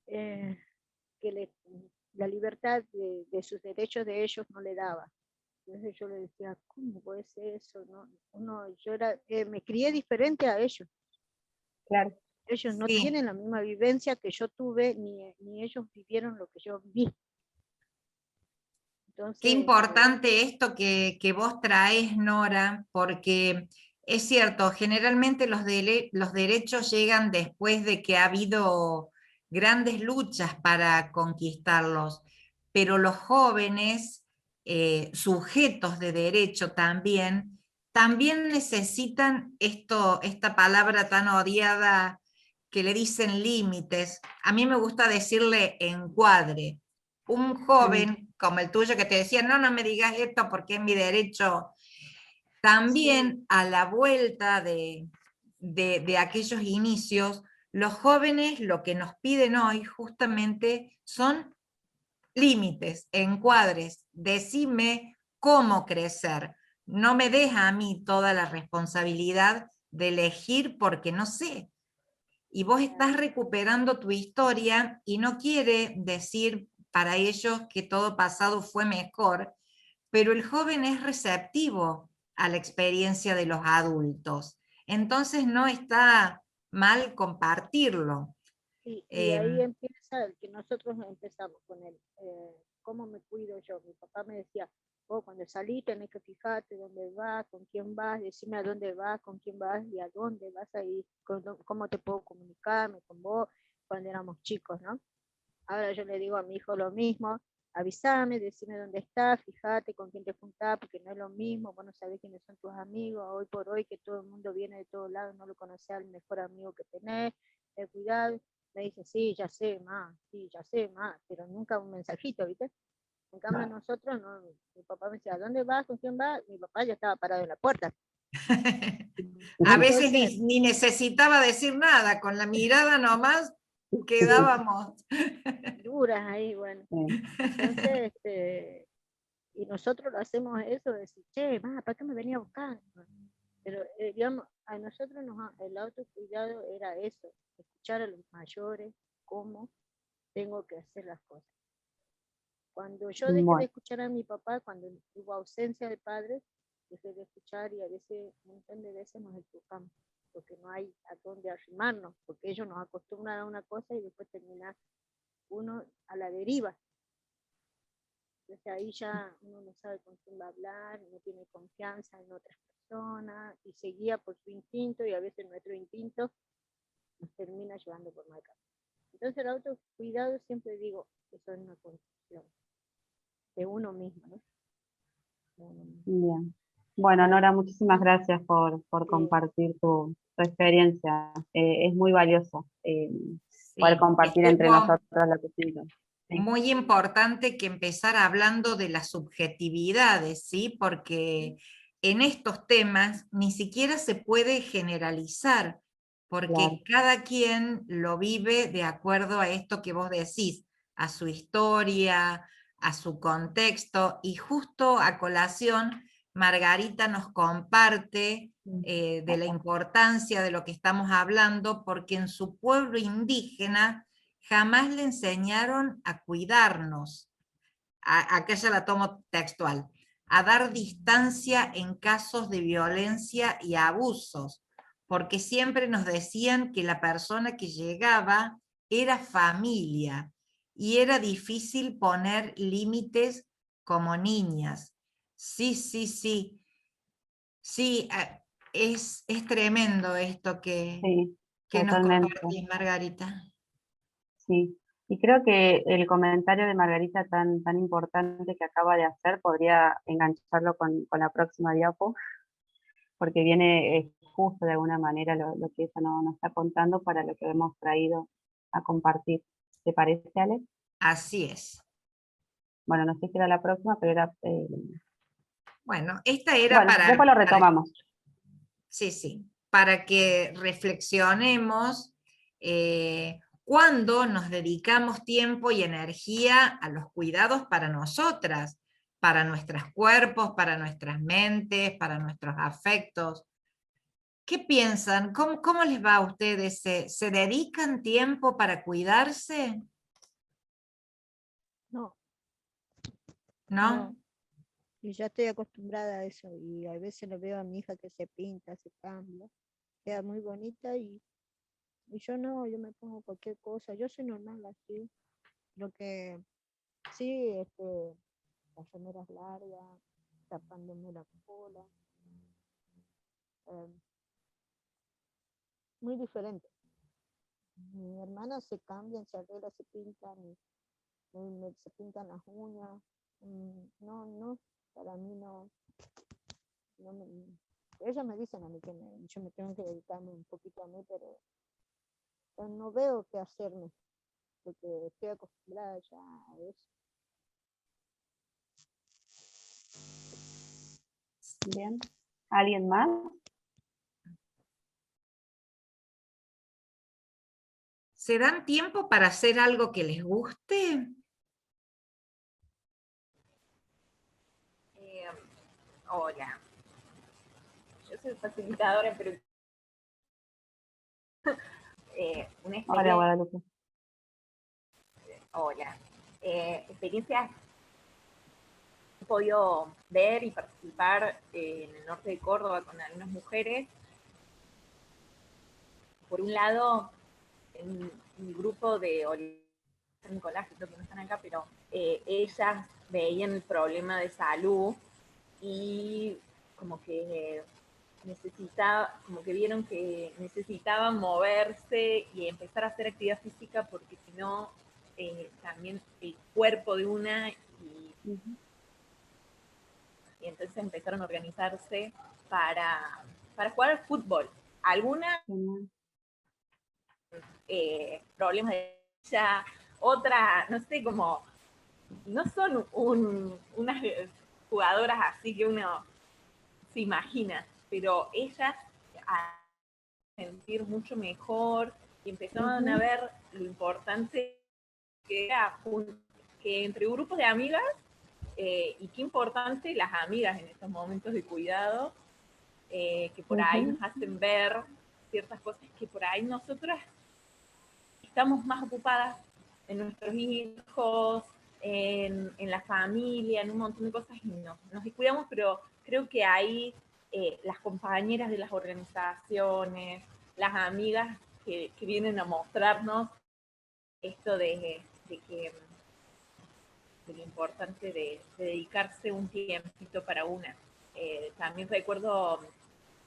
que la libertad de sus derechos de ellos no le daba. Entonces yo le decía, ¿cómo puede ser eso? Me crié diferente a ellos. Claro. Ellos no Sí. tienen la misma vivencia que yo tuve, ni ellos vivieron lo que yo viví. Entonces, Qué importante esto que vos traes, Nora, porque es cierto, generalmente los derechos llegan después de que ha habido grandes luchas para conquistarlos, pero los jóvenes, sujetos de derecho también necesitan esta palabra tan odiada que le dicen límites. A mí me gusta decirle encuadre. Un joven como el tuyo que te decía, no, no me digas esto porque es mi derecho, también a la vuelta de aquellos inicios, los jóvenes lo que nos piden hoy justamente son límites, encuadres, decime cómo crecer, no me deja a mí toda la responsabilidad de elegir porque no sé. Y vos estás recuperando tu historia y no quiere decir para ellos que todo pasado fue mejor, pero el joven es receptivo a la experiencia de los adultos. Entonces no está mal compartirlo. y ahí empieza el que nosotros empezamos con él. ¿Cómo me cuido yo? Mi papá me decía, vos cuando salís tenés que fijarte dónde vas, con quién vas, decime a dónde vas, con quién vas y a dónde vas a ir, cómo te puedo comunicarme con vos cuando éramos chicos, ¿no? Ahora yo le digo a mi hijo lo mismo, avísame, decime dónde estás, fíjate con quién te juntás, porque no es lo mismo, vos no sabés quiénes son tus amigos, hoy por hoy que todo el mundo viene de todos lados, no lo conocés al mejor amigo que tenés, cuidado. Me dice, sí, ya sé más, pero nunca un mensajito, ¿viste? En cambio nosotros, no, mi papá me decía, ¿dónde vas? ¿Con quién vas? Mi papá ya estaba parado en la puerta. A veces Entonces, ni necesitaba decir nada, con la mirada nomás quedábamos. duras ahí, bueno. Entonces, y nosotros lo hacemos eso, de decir, che, ¿para qué me venía a buscar? Pero, digamos, a nosotros el autocuidado era eso, escuchar a los mayores cómo tengo que hacer las cosas. Cuando yo dejé de escuchar a mi papá, cuando hubo ausencia de padres, dejé de escuchar y a veces, un montón de veces nos equivocamos, porque no hay a dónde arrimarnos, porque ellos nos acostumbran a una cosa y después termina uno a la deriva. Entonces ahí ya uno no sabe con quién va a hablar, no tiene confianza en otras personas y se guía por su instinto y a veces nuestro instinto nos termina llevando por mal camino. Entonces el autocuidado, siempre digo, eso es una construcción de uno mismo, ¿no? Bien. Bueno, Nora, muchísimas gracias por Sí. compartir tu experiencia. Es muy valioso poder Sí, compartir entre estuvo nosotros lo que siento. Sí, muy importante que empezar hablando de las subjetividades, ¿sí? Porque en estos temas ni siquiera se puede generalizar, porque claro. cada quien lo vive de acuerdo a esto que vos decís, a su historia, a su contexto, y justo a colación, Margarita nos comparte de la importancia de lo que estamos hablando, porque en su pueblo indígena jamás le enseñaron a cuidarnos, acá ya la tomo textual, a dar distancia en casos de violencia y abusos, porque siempre nos decían que la persona que llegaba era familia, y era difícil poner límites como niñas. Sí, sí, sí. Sí, es tremendo esto que Sí, nos totalmente. compartís, Margarita. Sí. Y creo que el comentario de Margarita tan importante que acaba de hacer podría engancharlo con la próxima diapo, porque viene justo de alguna manera lo que ella nos está contando para lo que hemos traído a compartir. ¿Te parece, Ale? Así es. Bueno, no sé si era la próxima, pero era... Bueno, esta era bueno, después lo retomamos. Sí, sí, para que reflexionemos cuando nos dedicamos tiempo y energía a los cuidados para nosotras, para nuestros cuerpos, para nuestras mentes, para nuestros afectos. ¿Qué piensan? ¿Cómo les va a ustedes? ¿Se dedican tiempo para cuidarse? No, ¿No? no. Y ya estoy acostumbrada a eso. Y a veces le veo a mi hija que se pinta, se cambia, queda muy bonita y yo no, yo me pongo cualquier cosa. Yo soy normal así. Lo que sí, las remeras largas, tapándome la cola. eh, Muy diferente. Mi hermana se cambian, se arregla, se pintan, se pintan las uñas. No, no, para mí no, no me, ellas me dicen a mí que yo me tengo que dedicarme un poquito a mí, pero no veo qué hacerme, porque estoy acostumbrada ya a eso. Bien. ¿Alguien más? ¿Se dan tiempo para hacer algo que les guste? Hola, yo soy facilitadora, pero una Hola, experiencia, Guadalupe. hola, experiencias que he podido ver y participar en el norte de Córdoba con algunas mujeres. Por un lado, en mi grupo de San Nicolás, que creo que no están acá, pero ellas veían el problema de salud y como que como que vieron que necesitaban moverse y empezar a hacer actividad física porque si no, también el cuerpo de una y entonces empezaron a organizarse para jugar al fútbol. Algunas problemas de ella, otras, no sé, como no son unas jugadoras así que uno se imagina, pero ellas a sentir mucho mejor y empezaron a ver lo importante que era que entre grupos de amigas y qué importante las amigas en estos momentos de cuidado que por ahí nos hacen ver ciertas cosas que por ahí nosotras estamos más ocupadas en nuestros hijos, en la familia, en un montón de cosas y nos descuidamos, pero creo que ahí las compañeras de las organizaciones, las amigas que vienen a mostrarnos esto de lo importante de dedicarse un tiempito para una. También recuerdo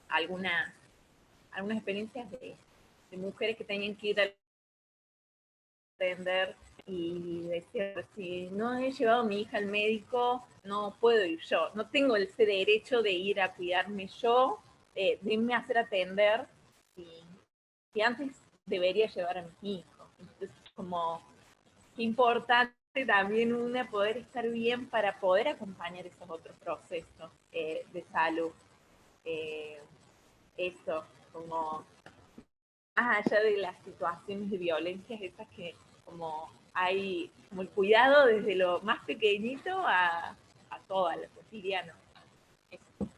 algunas experiencias de mujeres que tenían que ir a atender y decir, si no he llevado a mi hija al médico, no puedo ir yo, no tengo ese derecho de ir a cuidarme yo, de irme a hacer atender, y antes debería llevar a mis hijos. Entonces, como, qué importante también una poder estar bien para poder acompañar esos otros procesos de salud. Eso, como más allá de las situaciones de violencia, estas que como hay como el cuidado desde lo más pequeñito a todo, a lo cotidiano. Eso.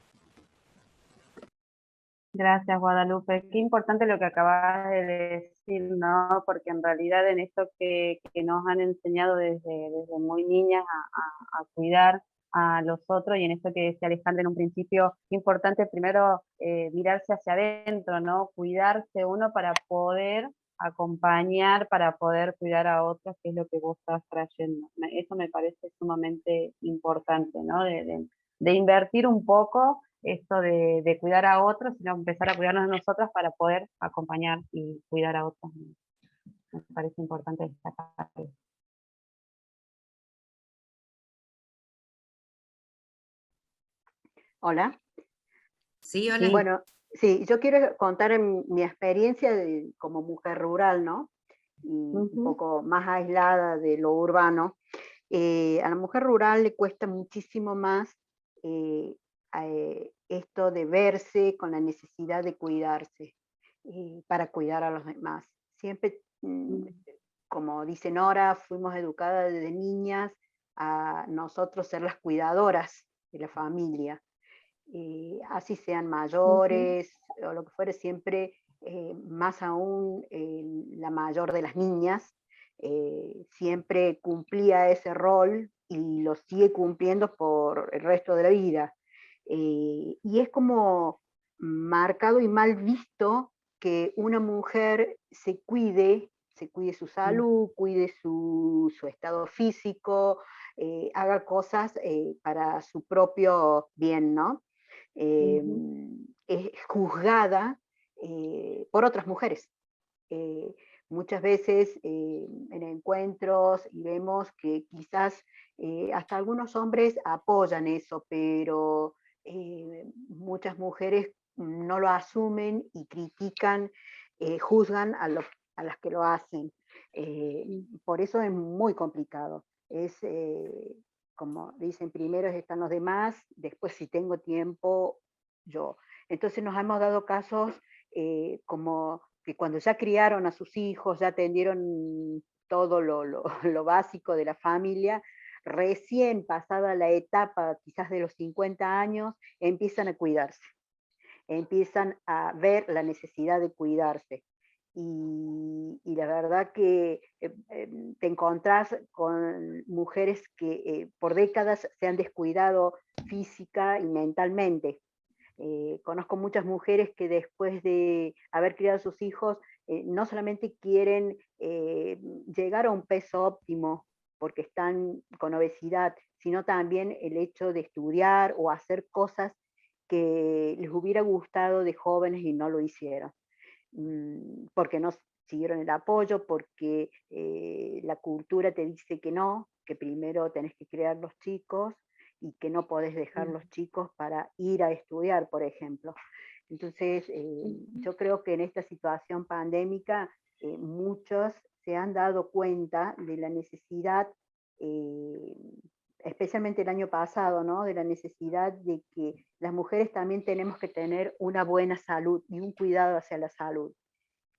Gracias, Guadalupe. Qué importante lo que acabas de decir, ¿no? Porque en realidad en esto que nos han enseñado desde muy niñas a cuidar a los otros, y en esto que decía Alejandra en un principio, importante primero mirarse hacia adentro, ¿no? Cuidarse uno para poder acompañar, para poder cuidar a otros, que es lo que vos estás trayendo. Eso me parece sumamente importante, ¿no? De invertir un poco esto de cuidar a otros, sino empezar a cuidarnos a nosotras para poder acompañar y cuidar a otros. Me parece importante destacar. Hola. Sí, hola. Bueno, sí, yo quiero contar mi experiencia como mujer rural, ¿no? Y un poco más aislada de lo urbano. A la mujer rural le cuesta muchísimo más esto de verse con la necesidad de cuidarse para cuidar a los demás. Siempre como dice Nora, fuimos educadas desde niñas a nosotros ser las cuidadoras de la familia. Así sean mayores o lo que fuere, siempre, más aún la mayor de las niñas, siempre cumplía ese rol y lo sigue cumpliendo por el resto de la vida. Y es como marcado y mal visto que una mujer se cuide su salud, cuide su estado físico, haga cosas para su propio bien, ¿no? Es juzgada por otras mujeres. Muchas veces en encuentros y vemos que quizás hasta algunos hombres apoyan eso, pero muchas mujeres no lo asumen y critican, juzgan a las que lo hacen. Por eso es muy complicado. Es, como dicen, primero están los demás, después si tengo tiempo, yo. Entonces nos hemos dado casos como que cuando ya criaron a sus hijos, ya atendieron todo lo básico de la familia, recién pasada la etapa quizás de los 50 años, empiezan a cuidarse, empiezan a ver la necesidad de cuidarse. Y la verdad que te encontrás con mujeres que por décadas se han descuidado física y mentalmente. Conozco muchas mujeres que después de haber criado a sus hijos, no solamente quieren llegar a un peso óptimo porque están con obesidad, sino también el hecho de estudiar o hacer cosas que les hubiera gustado de jóvenes y no lo hicieron. Porque no siguieron el apoyo, porque la cultura te dice que no, que primero tenés que criar los chicos y que no podés dejar los chicos para ir a estudiar, por ejemplo. Entonces, yo creo que en esta situación pandémica, muchos se han dado cuenta de la necesidad, especialmente el año pasado, ¿no? De la necesidad de que las mujeres también tenemos que tener una buena salud y un cuidado hacia la salud.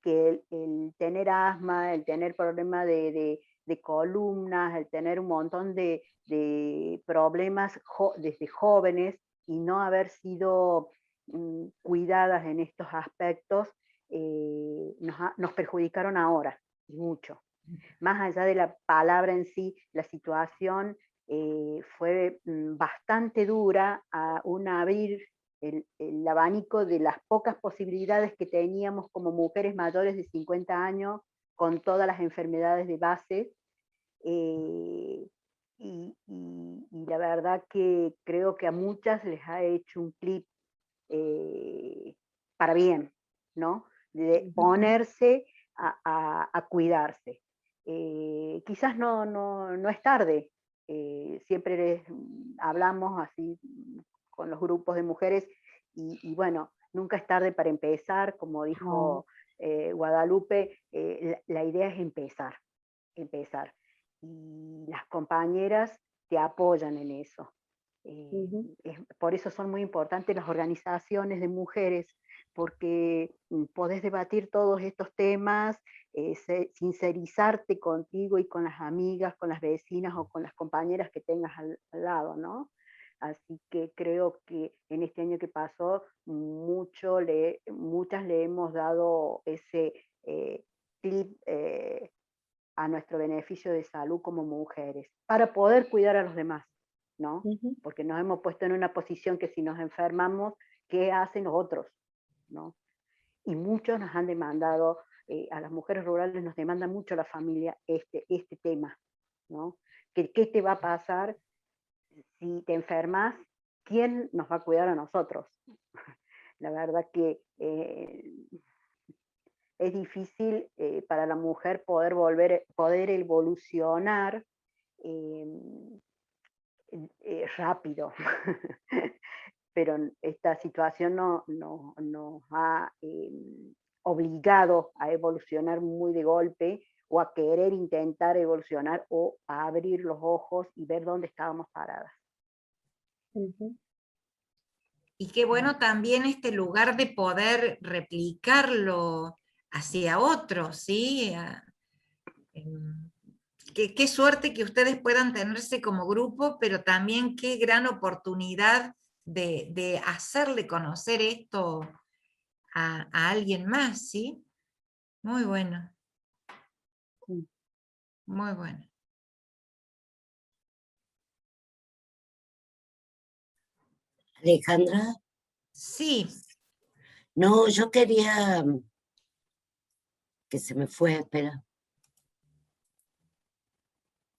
Que el tener asma, el tener problemas de columnas, el tener un montón de problemas desde jóvenes y no haber sido cuidadas en estos aspectos, nos perjudicaron ahora, mucho. Más allá de la palabra en sí, la situación fue bastante dura, a un abrir el abanico de las pocas posibilidades que teníamos como mujeres mayores de 50 años con todas las enfermedades de base. Y la verdad que creo que a muchas les ha hecho un clip para bien, ¿no? De ponerse a cuidarse. Quizás no es tarde, siempre hablamos así con los grupos de mujeres y bueno, nunca es tarde para empezar, como dijo Guadalupe, la idea es empezar. Y las compañeras te apoyan en eso. Por eso son muy importantes las organizaciones de mujeres, porque podés debatir todos estos temas, sincerizarte contigo y con las amigas, con las vecinas o con las compañeras que tengas al lado, ¿no? Así que creo que en este año que pasó, muchas le hemos dado ese clip a nuestro beneficio de salud como mujeres, para poder cuidar a los demás, ¿no? Porque nos hemos puesto en una posición que si nos enfermamos, ¿qué hacen los otros? ¿No? Y muchos nos han demandado, a las mujeres rurales nos demanda mucho la familia este tema, ¿no? ¿Qué te va a pasar si te enfermas? ¿Quién nos va a cuidar a nosotros? La verdad que es difícil para la mujer poder evolucionar rápido. Pero esta situación nos ha obligado a evolucionar muy de golpe, o a querer intentar evolucionar, o a abrir los ojos y ver dónde estábamos paradas. Y qué bueno también este lugar de poder replicarlo hacia otros, ¿sí? qué suerte que ustedes puedan tenerse como grupo, pero también qué gran oportunidad de hacerle conocer esto a alguien más, ¿sí? Muy bueno. Muy bueno. Alejandra, Sí, no, yo quería, que se me fue, espera.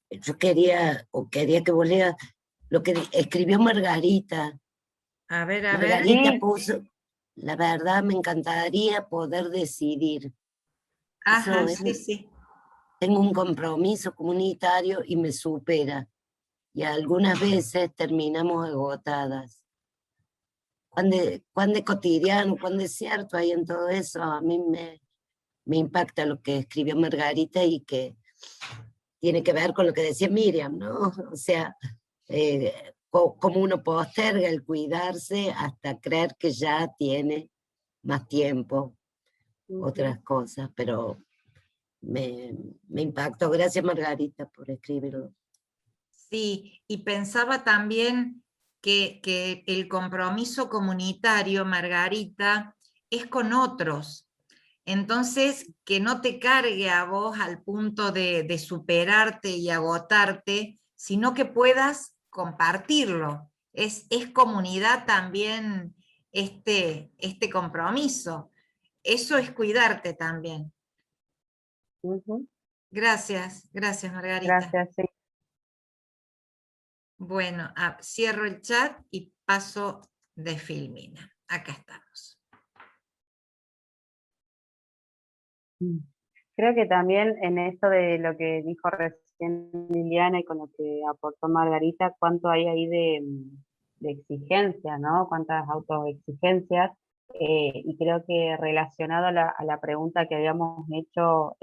Yo quería que vos leas lo que escribió Margarita. a ver, a ver. Margarita Sí. puso, la verdad me encantaría poder decidir. Ajá, Eso sí, sí. tengo un compromiso comunitario y me supera. Y algunas veces terminamos agotadas. Cuán de cotidiano, cuán de cierto hay en todo eso, a mí me impacta lo que escribió Margarita y que tiene que ver con lo que decía Miriam, ¿no? O sea, cómo uno posterga el cuidarse hasta creer que ya tiene más tiempo, otras cosas, pero me impactó. Gracias Margarita por escribirlo. Sí, y pensaba también que el compromiso comunitario, Margarita, es con otros. Entonces, que no te cargue a vos al punto de superarte y agotarte, sino que puedas compartirlo. Es comunidad también este compromiso. Eso es cuidarte también. Gracias, gracias Margarita. Gracias, sí. Bueno, cierro el chat y paso de Filmina. Acá estamos. Creo que también en esto de lo que dijo recién Liliana y con lo que aportó Margarita, cuánto hay ahí de exigencia, ¿no? Cuántas autoexigencias. Y creo que relacionado a la pregunta que habíamos hecho,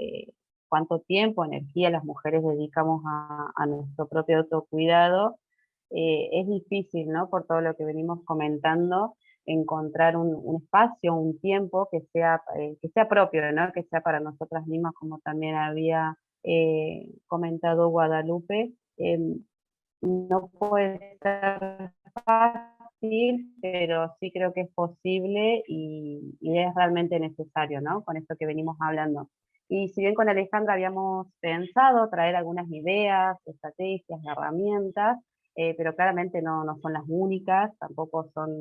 cuánto tiempo, energía las mujeres dedicamos a nuestro propio autocuidado, es difícil, ¿no? Por todo lo que venimos comentando, encontrar un espacio, un tiempo que sea propio, ¿no? Que sea para nosotras mismas, como también había comentado Guadalupe. No puede ser fácil, pero sí creo que es posible y es realmente necesario, ¿no? Con esto que venimos hablando. Y si bien con Alejandra habíamos pensado traer algunas ideas, estrategias, herramientas, pero claramente no son las únicas, tampoco son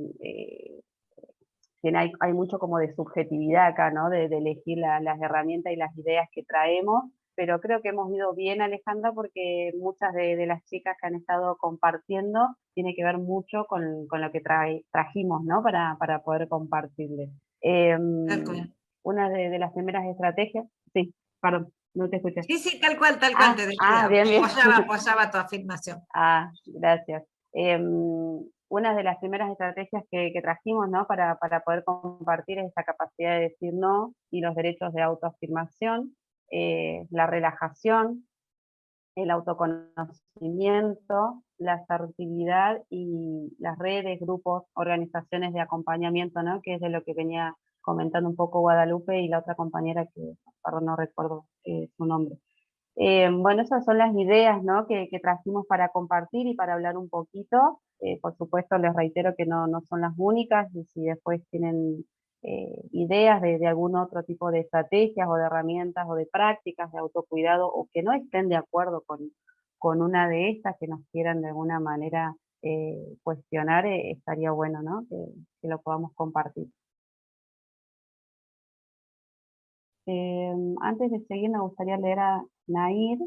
hay mucho como de subjetividad acá, ¿no? De elegir las herramientas y las ideas que traemos, pero creo que hemos ido bien, Alejandra, porque muchas de las chicas que han estado compartiendo tiene que ver mucho con lo que trajimos, ¿no? Para poder compartirles. Tal cual. Una de las primeras estrategias, sí, perdón, no te escuché. Sí, sí, tal cual, te decía. Bien, bien. Apoyaba tu afirmación. Gracias. Una de las primeras estrategias que trajimos, ¿no? para poder compartir es esta capacidad de decir no y los derechos de autoafirmación, la relajación, el autoconocimiento, la asertividad y las redes, grupos, organizaciones de acompañamiento, ¿no? Que es de lo que venía comentando un poco Guadalupe y la otra compañera que, perdón, no recuerdo su nombre. Bueno, esas son las ideas, ¿no? que trajimos para compartir y para hablar un poquito. Por supuesto, les reitero que no son las únicas, y si después tienen ideas de algún otro tipo de estrategias o de herramientas o de prácticas de autocuidado, o que no estén de acuerdo con una de estas, que nos quieran de alguna manera cuestionar, estaría bueno, ¿no? Que lo podamos compartir. Antes de seguir, me gustaría leer a Nair,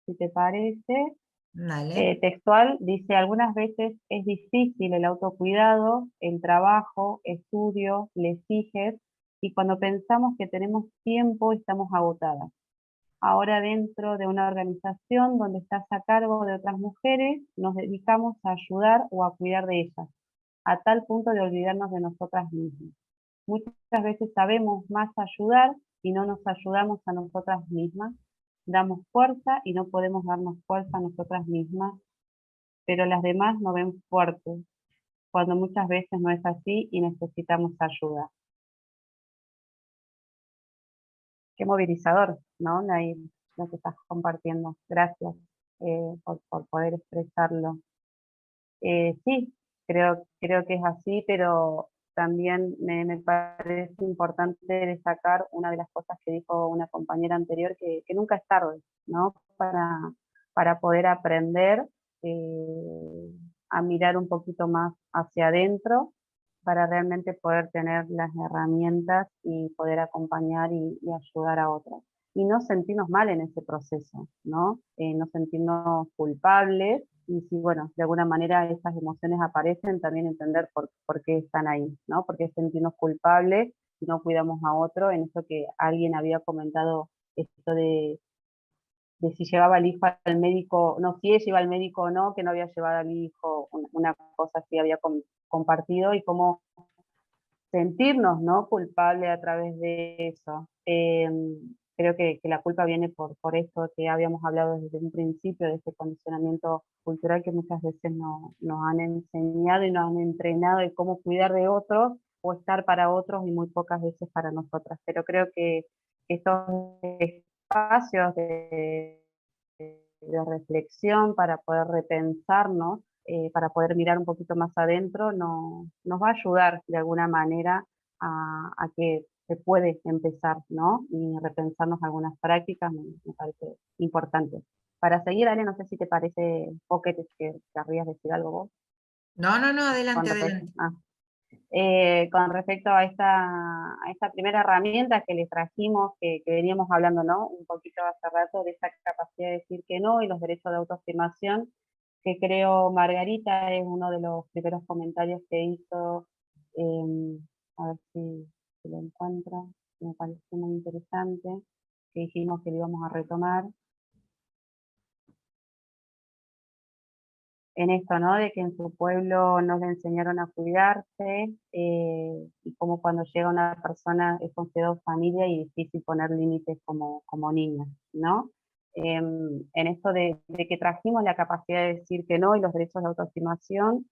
si te parece. Dale. Textual, dice: algunas veces es difícil el autocuidado, el trabajo, estudio, les exiges, y cuando pensamos que tenemos tiempo estamos agotadas. Ahora, dentro de una organización donde estás a cargo de otras mujeres, nos dedicamos a ayudar o a cuidar de ellas, a tal punto de olvidarnos de nosotras mismas. Muchas veces sabemos más ayudar y no nos ayudamos a nosotras mismas. Damos fuerza y no podemos darnos fuerza a nosotras mismas, pero las demás nos ven fuertes, cuando muchas veces no es así y necesitamos ayuda. Qué movilizador, ¿no, Nair? lo que estás compartiendo. Gracias por poder expresarlo. Sí, creo que es así, pero también me parece importante destacar una de las cosas que dijo una compañera anterior, que nunca es tarde, ¿no? Para poder aprender a mirar un poquito más hacia adentro, para realmente poder tener las herramientas y poder acompañar y ayudar a otros. Y no sentirnos mal en ese proceso, ¿no? No sentirnos culpables, y si, bueno, de alguna manera esas emociones aparecen, también entender por qué están ahí, ¿no? Por qué sentirnos culpables si no cuidamos a otro, en eso que alguien había comentado, esto de si llevaba al hijo al médico, no, si ella iba al médico o no, que no había llevado al hijo, una cosa así había compartido, y cómo sentirnos, ¿no?, culpables a través de eso. Creo que la culpa viene por esto que habíamos hablado desde un principio, de este condicionamiento cultural que muchas veces nos han enseñado y nos han entrenado de cómo cuidar de otros o estar para otros y muy pocas veces para nosotras. Pero creo que estos espacios de reflexión para poder repensarnos, para poder mirar un poquito más adentro, nos va a ayudar de alguna manera a que se puede empezar, ¿no? Y repensarnos algunas prácticas me parece importante. Para seguir, Ale, no sé si te parece, o que querrías decir algo vos. No, adelante, adelante. Con respecto a esta primera herramienta que les trajimos, que veníamos hablando, ¿no?, un poquito hace rato, de esta capacidad de decir que no y los derechos de autoafirmación, que creo Margarita es uno de los primeros comentarios que hizo, a ver si lo encuentro, me pareció muy interesante, que dijimos que lo íbamos a retomar. En esto, ¿no?, de que en su pueblo no le enseñaron a cuidarse, y como cuando llega una persona es considerado familia y difícil poner límites como niña, ¿no? En esto de que trajimos la capacidad de decir que no y los derechos de autoafirmación,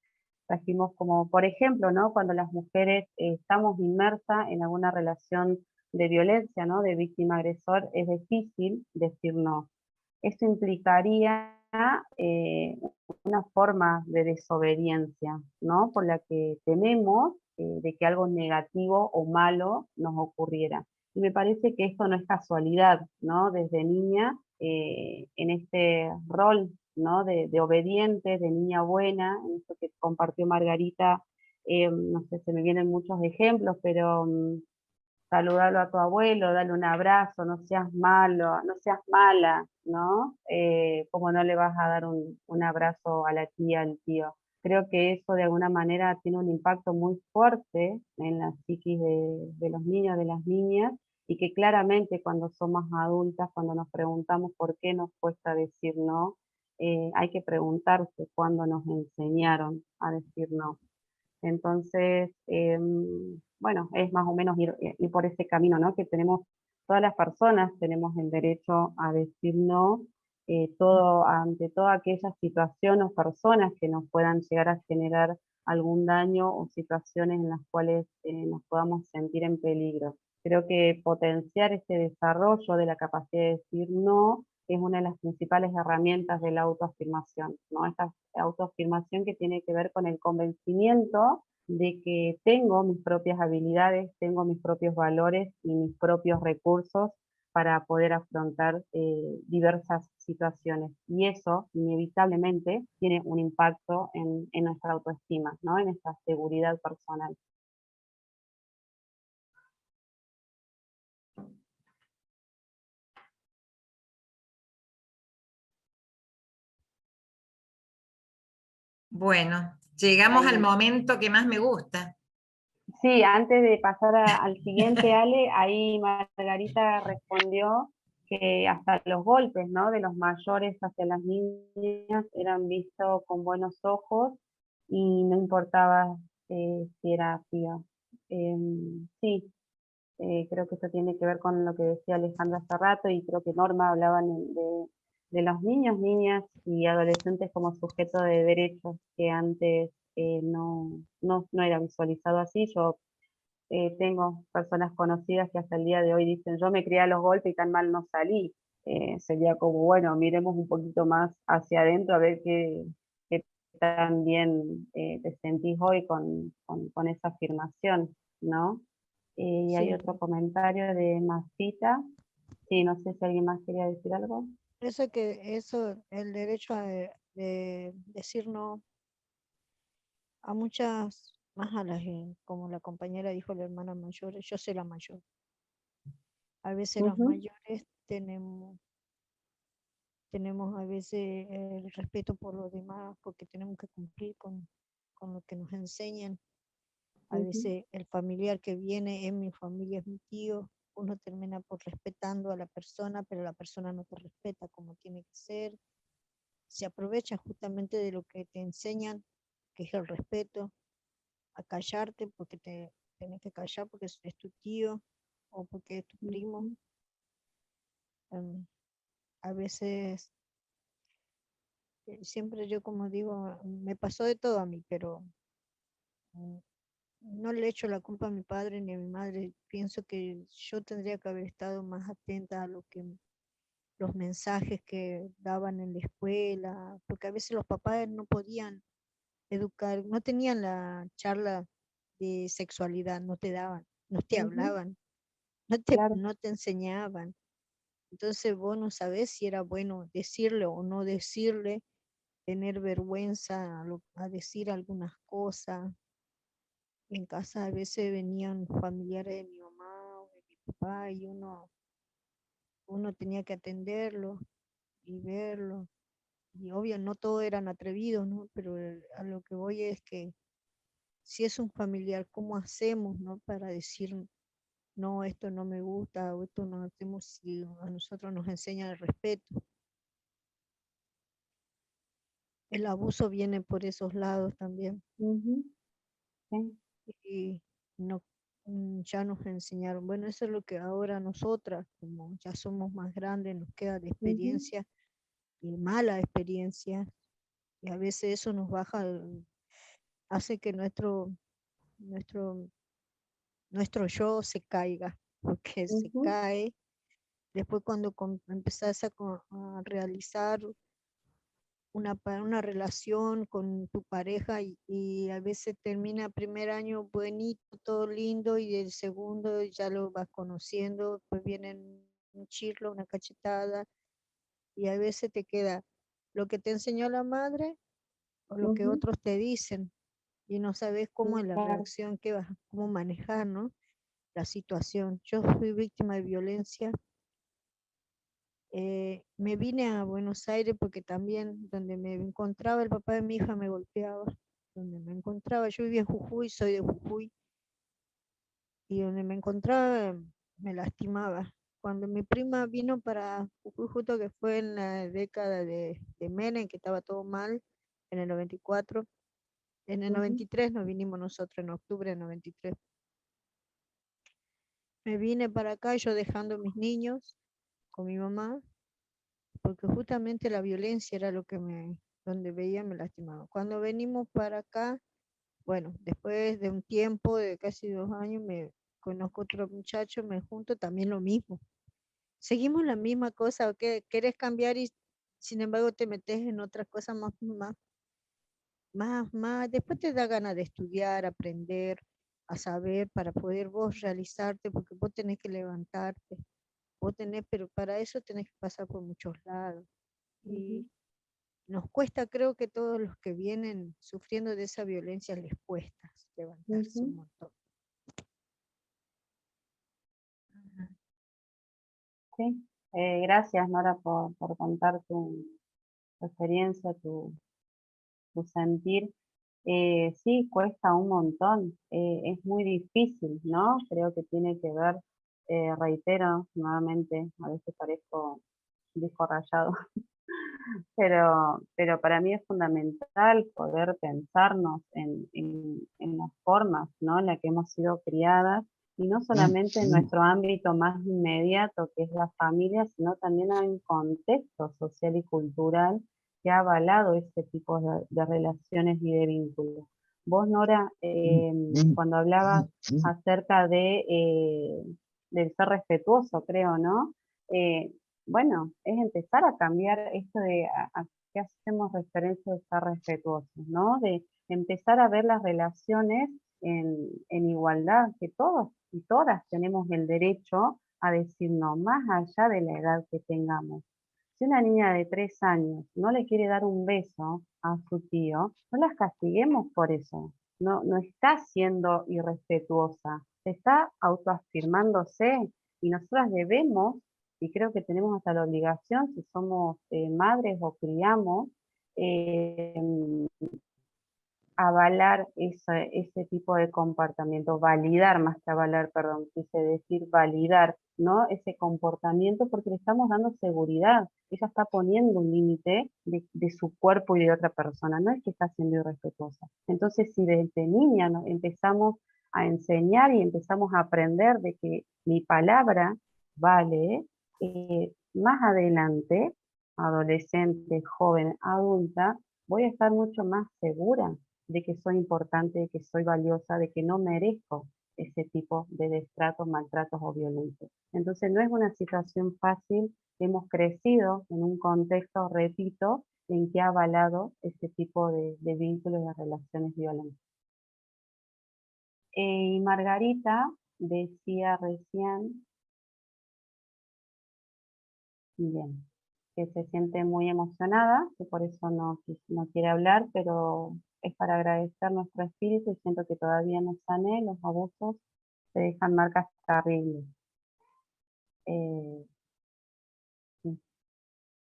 trajimos como, por ejemplo, ¿no?, cuando las mujeres estamos inmersas en alguna relación de violencia, ¿no?, de víctima-agresor, es difícil decir no. Esto implicaría una forma de desobediencia, ¿no?, por la que tememos de que algo negativo o malo nos ocurriera. Y me parece que esto no es casualidad, ¿no? Desde niña, en este rol, ¿no?, de obediente, de niña buena, en esto que compartió Margarita, no sé, se me vienen muchos ejemplos, pero saludarlo a tu abuelo, darle un abrazo, no seas malo, no seas mala, ¿no? Como no le vas a dar un abrazo a la tía, al tío. Creo que eso de alguna manera tiene un impacto muy fuerte en la psiquis de los niños, de las niñas, y que claramente cuando somos adultas, cuando nos preguntamos por qué nos cuesta decir no, hay que preguntarse cuándo nos enseñaron a decir no. Entonces, bueno, es más o menos ir por ese camino, ¿no?, que tenemos, todas las personas tenemos el derecho a decir no, ante toda aquella situación o personas que nos puedan llegar a generar algún daño o situaciones en las cuales nos podamos sentir en peligro. Creo que potenciar este desarrollo de la capacidad de decir no es una de las principales herramientas de la autoafirmación, ¿no? Esta autoafirmación que tiene que ver con el convencimiento de que tengo mis propias habilidades, tengo mis propios valores y mis propios recursos para poder afrontar diversas situaciones. Y eso, inevitablemente, tiene un impacto en nuestra autoestima, ¿no?, en nuestra seguridad personal. Bueno, llegamos al momento que más me gusta. Sí, antes de pasar al siguiente, Ale, ahí Margarita respondió que hasta los golpes, ¿no?, de los mayores hacia las niñas eran vistos con buenos ojos y no importaba si era tía. Sí, creo que esto tiene que ver con lo que decía Alejandra hace rato, y creo que Norma hablaban de los niños, niñas y adolescentes como sujeto de derechos, que antes no era visualizado así. Yo tengo personas conocidas que hasta el día de hoy dicen, yo me crié a los golpes y tan mal no salí. sería como, bueno, miremos un poquito más hacia adentro a ver qué tan bien te sentís hoy con esa afirmación, ¿no? Y hay Sí, otro comentario de Masita. Sí, no sé si alguien más quería decir algo. el derecho de decir no a muchas, más a las, como la compañera dijo, la hermana mayor, yo soy la mayor. A veces las Ujú, mayores tenemos a veces el respeto por los demás porque tenemos que cumplir con lo que nos enseñan. A ujú, veces el familiar que viene en mi familia es mi tío, uno termina por respetando a la persona, pero la persona no te respeta como tiene que ser. Se aprovecha justamente de lo que te enseñan, que es el respeto, a callarte porque te tenés que callar porque es tu tío o porque es tu primo. ujú, Em, a veces, siempre yo como digo, me pasó de todo a mí, pero mm, no le echo la culpa a mi padre ni a mi madre. Pienso que yo tendría que haber estado más atenta a lo que los mensajes que daban en la escuela, porque a veces los papás no podían educar, no tenían la charla de sexualidad, no te daban, no te ujú, hablaban, claro. no te enseñaban. Entonces vos no sabés si era bueno decirle o no decirle, tener vergüenza a decir algunas cosas. En casa a veces venían familiares de mi mamá o de mi papá y uno tenía que atenderlo y verlo. Y obvio, no todos eran atrevidos, ¿no? Pero a lo que voy es que si es un familiar, ¿cómo hacemos, no? Para decir, no, esto no me gusta o esto no hacemos si a nosotros nos enseñan el respeto. El abuso viene por esos lados también. Ujú, sí, Y no, ya nos enseñaron. Bueno, eso es lo que ahora nosotras, como ya somos más grandes, nos queda de ujú, experiencia y mala experiencia. Y a veces eso nos baja, hace que nuestro, nuestro yo se caiga, porque se ujú, cae. Después cuando empezás a realizar una relación con tu pareja y a veces termina primer año buenito, todo lindo, y el segundo ya lo vas conociendo, pues viene un chirlo, una cachetada, y a veces te queda lo que te enseñó la madre o lo que ujú, otros te dicen, y no sabes cómo es la claro. reacción que vas, cómo manejar, ¿no? La situación. Yo fui víctima de violencia. Me vine a Buenos Aires porque también donde me encontraba el papá de mi hija me golpeaba. Donde me encontraba, yo vivía en Jujuy, soy de Jujuy, y donde me encontraba me lastimaba. Cuando mi prima vino para Jujuy, justo que fue en la década de Menem, que estaba todo mal, en el 94, en el Ujú, 93 nos vinimos nosotros, en octubre del 93. Me vine para acá, yo dejando a mis niños con mi mamá, porque justamente la violencia era lo que donde veía me lastimaba. Cuando venimos para acá, bueno, después de un tiempo, de casi 2 años, me conozco otro muchacho, me junto, también lo mismo. Seguimos la misma cosa, que querés cambiar y sin embargo te metes en otras cosas más, después te da ganas de estudiar, aprender, a saber, para poder vos realizarte, porque vos tenés que levantarte, pero para eso tenés que pasar por muchos lados. ujú, Y nos cuesta, creo que todos los que vienen sufriendo de esa violencia les cuesta levantarse un ujú. montón. Sí, gracias Nora por contar tu experiencia, tu sentir. Sí, cuesta un montón, es muy difícil, ¿no? Creo que tiene que ver, reitero nuevamente, a veces parezco un disco rayado, pero para mí es fundamental poder pensarnos en las formas, ¿no? En las que hemos sido criadas, y no solamente en nuestro ámbito más inmediato, que es la familia, sino también en un contexto social y cultural que ha avalado este tipo de relaciones y de vínculos. Vos, Nora, cuando hablabas acerca del ser respetuoso, creo, ¿no? bueno, es empezar a cambiar esto de a qué hacemos referencia de estar respetuosos, ¿no? De empezar a ver las relaciones en igualdad, que todos y todas tenemos el derecho a decir no, más allá de la edad que tengamos. Si una niña de 3 años no le quiere dar un beso a su tío, no las castiguemos por eso. No, no está siendo irrespetuosa, está autoafirmándose y nosotras debemos, y creo que tenemos hasta la obligación, si somos madres o criamos, eh, avalar ese tipo de comportamiento, validar más que avalar, perdón, quise decir validar, ¿no? Ese comportamiento porque le estamos dando seguridad. Ella está poniendo un límite de su cuerpo y de otra persona, no es que está siendo irrespetuosa. Entonces, si desde niña empezamos a enseñar y empezamos a aprender de que mi palabra vale, más adelante, adolescente, joven, adulta, voy a estar mucho más segura de que soy importante, de que soy valiosa, de que no merezco ese tipo de destratos, maltratos o violencia. Entonces no es una situación fácil, hemos crecido en un contexto, repito, en que ha avalado este tipo de vínculos y de relaciones violentas. Y Margarita decía recién, bien, que se siente muy emocionada, que por eso no quiere hablar, pero es para agradecer nuestro espíritu y siento que todavía no sané, los abusos se dejan marcas terribles. Sí.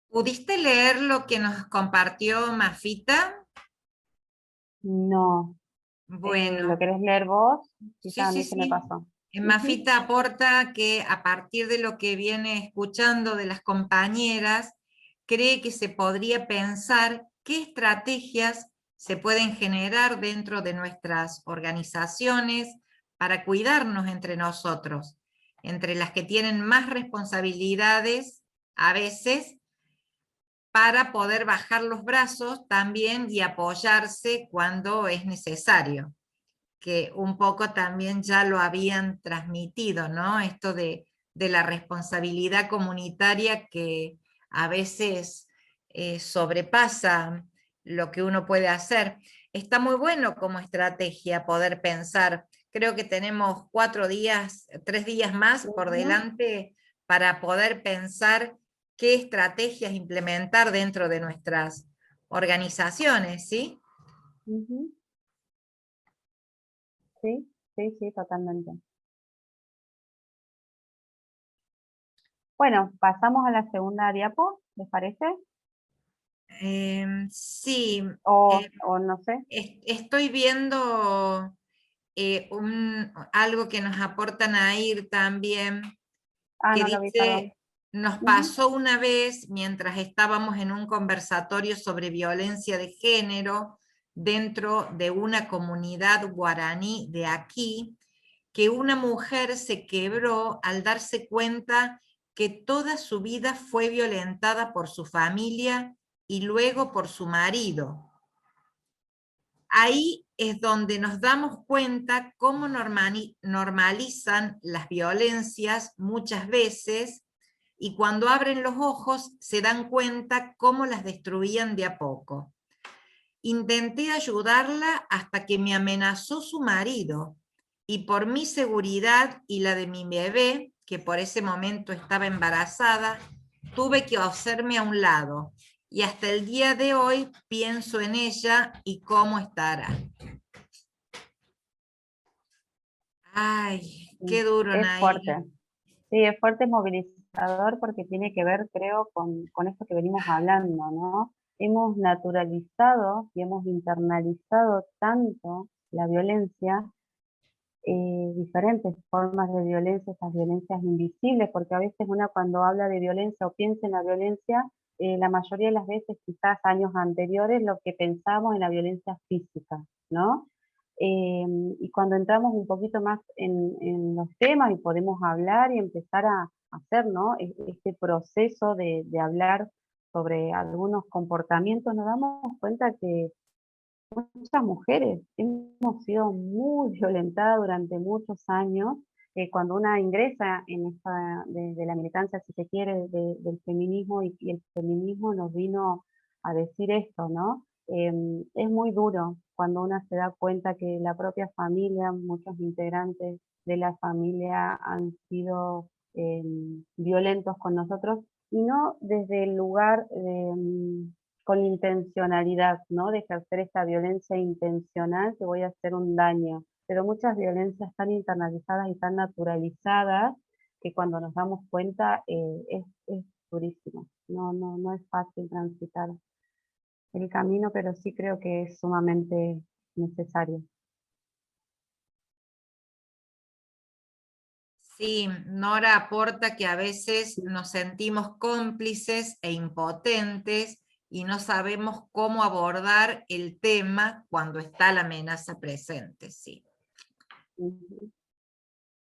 ¿Pudiste leer lo que nos compartió Mafita? No. Bueno, ¿Lo querés leer vos? sí, Quizá a sí, mí se me sí. pasó. Mafita aporta que a partir de lo que viene escuchando de las compañeras, cree que se podría pensar qué estrategias se pueden generar dentro de nuestras organizaciones para cuidarnos entre nosotros, entre las que tienen más responsabilidades a veces, para poder bajar los brazos también y apoyarse cuando es necesario, que un poco también ya lo habían transmitido, ¿no? Esto de la responsabilidad comunitaria que a veces sobrepasa lo que uno puede hacer. Está muy bueno como estrategia poder pensar. Creo que tenemos 3 días más por delante para poder pensar qué estrategias implementar dentro de nuestras organizaciones, ¿sí? Sí, sí, sí, totalmente. Bueno, pasamos a la segunda diapo, ¿les parece? Sí, O no sé. estoy viendo algo que nos aporta Nair también, Ah, que no lo vi, perdón. dice, nos pasó una vez mientras estábamos en un conversatorio sobre violencia de género dentro de una comunidad guaraní de aquí, que una mujer se quebró al darse cuenta que toda su vida fue violentada por su familia y luego por su marido. Ahí es donde nos damos cuenta cómo normalizan las violencias muchas veces, y cuando abren los ojos se dan cuenta cómo las destruían de a poco. Intenté ayudarla hasta que me amenazó su marido, y por mi seguridad y la de mi bebé, que por ese momento estaba embarazada, tuve que hacerme a un lado, y hasta el día de hoy pienso en ella y cómo estará. Ay, qué duro, Es Nair. fuerte. Sí, es fuerte, movilizador porque tiene que ver, creo, con esto que venimos hablando, ¿no? Hemos naturalizado y hemos internalizado tanto la violencia, diferentes formas de violencia, esas violencias invisibles, porque a veces una cuando habla de violencia o piensa en la violencia, la mayoría de las veces, quizás años anteriores, lo que pensamos en la violencia física, ¿no? Y cuando entramos un poquito más en los temas y podemos hablar y empezar a hacer, ¿no? Este proceso de hablar sobre algunos comportamientos, nos damos cuenta que muchas mujeres hemos sido muy violentadas durante muchos años cuando una ingresa en esta, de la militancia, si se quiere, del feminismo, y el feminismo nos vino a decir esto, ¿no? Es muy duro cuando una se da cuenta que la propia familia, muchos integrantes de la familia han sido violentos con nosotros, y no desde el lugar con intencionalidad, ¿no? De ejercer esta violencia intencional que voy a hacer un daño, pero muchas violencias tan internalizadas y tan naturalizadas que cuando nos damos cuenta es durísimo. No es fácil transitar el camino, pero sí creo que es sumamente necesario. Sí, Nora aporta que a veces nos sentimos cómplices e impotentes y no sabemos cómo abordar el tema cuando está la amenaza presente, sí.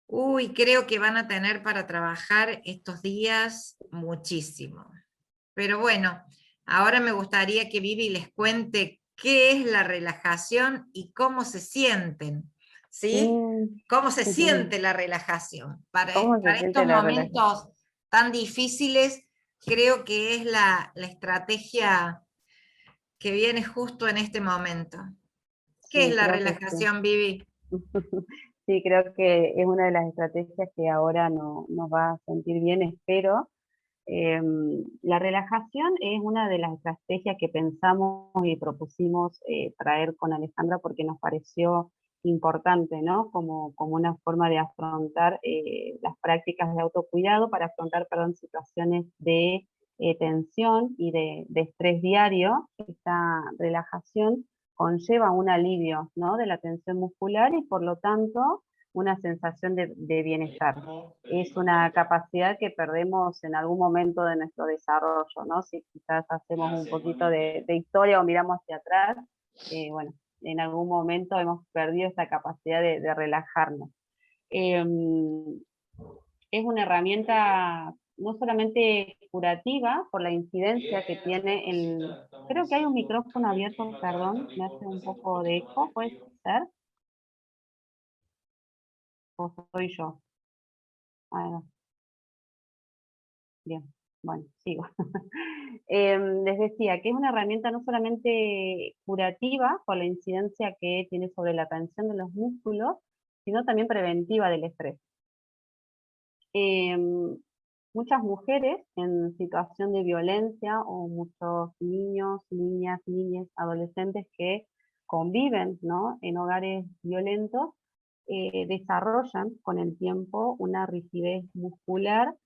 Uy, creo que van a tener para trabajar estos días muchísimo. Pero bueno, ahora me gustaría que Vivi les cuente qué es la relajación y cómo se sienten, ¿sí? ¿Cómo se siente la relajación? Para ¿Cómo se siente estos la relajación? momentos tan difíciles, creo que es la estrategia que viene justo en este momento. ¿Qué es Sí, la creo que sí. relajación, Vivi? Sí, creo que es una de las estrategias que ahora nos va a sentir bien, espero. La relajación es una de las estrategias que pensamos y propusimos traer con Alejandra porque nos pareció importante, ¿no? Como una forma de afrontar las prácticas de autocuidado, para afrontar, perdón, situaciones de tensión y de estrés diario. Esta relajación conlleva un alivio, ¿no? De la tensión muscular y por lo tanto una sensación de bienestar. Es una capacidad que perdemos en algún momento de nuestro desarrollo, ¿no? Si quizás hacemos un poquito de historia o miramos hacia atrás, bueno, en algún momento hemos perdido esta capacidad de relajarnos. Es una herramienta no solamente curativa por la incidencia que tiene Creo que hay un micrófono abierto, perdón, me hace un poco de eco, ¿puede ser? ¿O soy yo? Ah, bien, bueno, sigo. Les decía que es una herramienta no solamente curativa por la incidencia que tiene sobre la tensión de los músculos, sino también preventiva del estrés. Muchas mujeres en situación de violencia o muchos niños, niñas, niñas, adolescentes que conviven, ¿no? En hogares violentos, desarrollan con el tiempo una rigidez muscular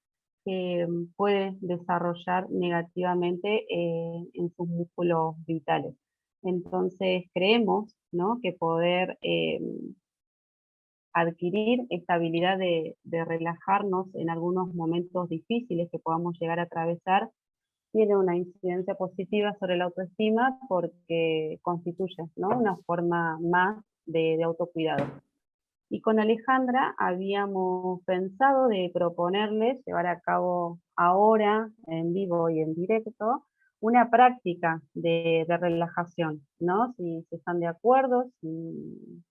que puede desarrollar negativamente en sus músculos vitales. Entonces creemos, ¿no? Que poder adquirir esta habilidad de relajarnos en algunos momentos difíciles que podamos llegar a atravesar tiene una incidencia positiva sobre la autoestima porque constituye, ¿no? Una forma más de autocuidado. Y con Alejandra habíamos pensado de proponerles llevar a cabo ahora, en vivo y en directo, una práctica de relajación, ¿no? Si están de acuerdo, si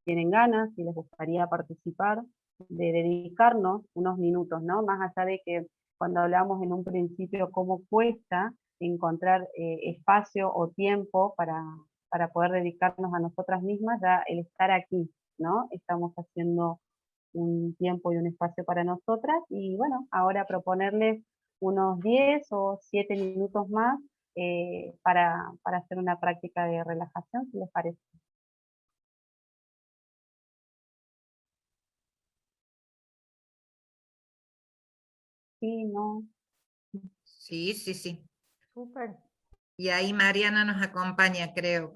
tienen ganas, si les gustaría participar, de dedicarnos unos minutos, ¿no? Más allá de que cuando hablamos en un principio cómo cuesta encontrar espacio o tiempo para poder dedicarnos a nosotras mismas, ya el estar aquí, ¿no? Estamos haciendo un tiempo y un espacio para nosotras y bueno, ahora proponerles unos 10 o 7 minutos más para hacer una práctica de relajación, si les parece. Sí, no. Sí, sí, sí. Súper. Y ahí Mariana nos acompaña, creo.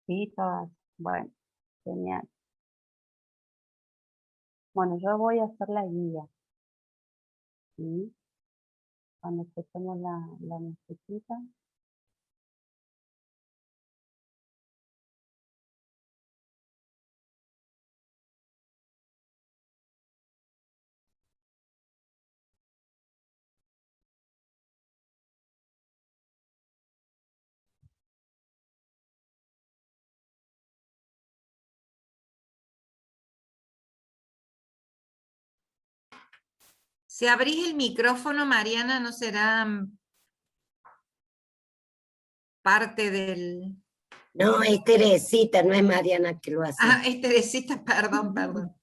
Sí, todas. Bueno, genial. Bueno, yo voy a hacer la guía. ¿Sí? Cuando escuchemos la musiquita. Si abrís el micrófono, Mariana, ¿no será parte del...? No, es Teresita, no es Mariana que lo hace. Ah, es Teresita, perdón, perdón.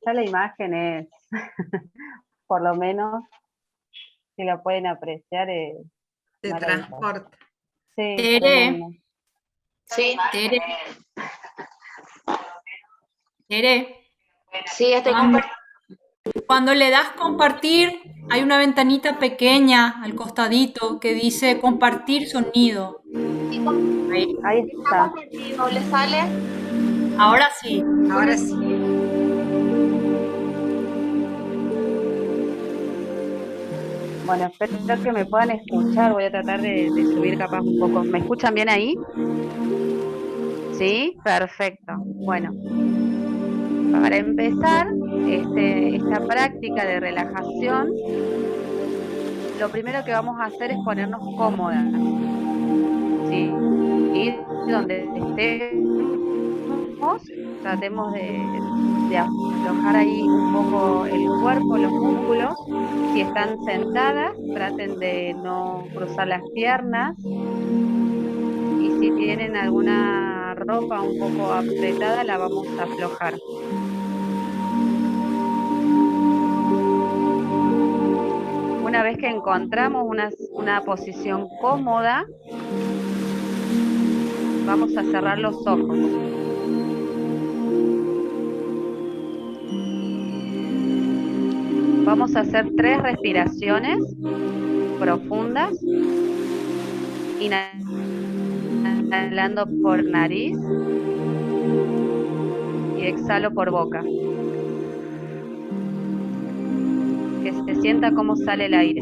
Ya la imagen es, por lo menos, si la pueden apreciar, es Te maravillosa. transporta. Sí, Tere. tremendo. Sí, Tere, Tere, sí, estoy compartiendo. cuando le das compartir, hay una ventanita pequeña al costadito que dice compartir sonido. Ahí. Ahí está. ¿No le sale? Ahora sí. Ahora sí. Bueno, espero que me puedan escuchar. Voy a tratar de subir capaz un poco. ¿Me escuchan bien ahí? ¿Sí? Perfecto. Bueno, para empezar esta práctica de relajación, lo primero que vamos a hacer es ponernos cómodas. ¿Sí? Y donde estemos, tratemos de aflojar ahí un poco el cuerpo, los músculos. Si están sentadas, traten de no cruzar las piernas. Y si tienen alguna ropa un poco apretada, la vamos a aflojar. Una vez que encontramos una posición cómoda, vamos a cerrar los ojos. Vamos a hacer 3 respiraciones profundas, inhalando por nariz y exhalo por boca. Que se sienta cómo sale el aire.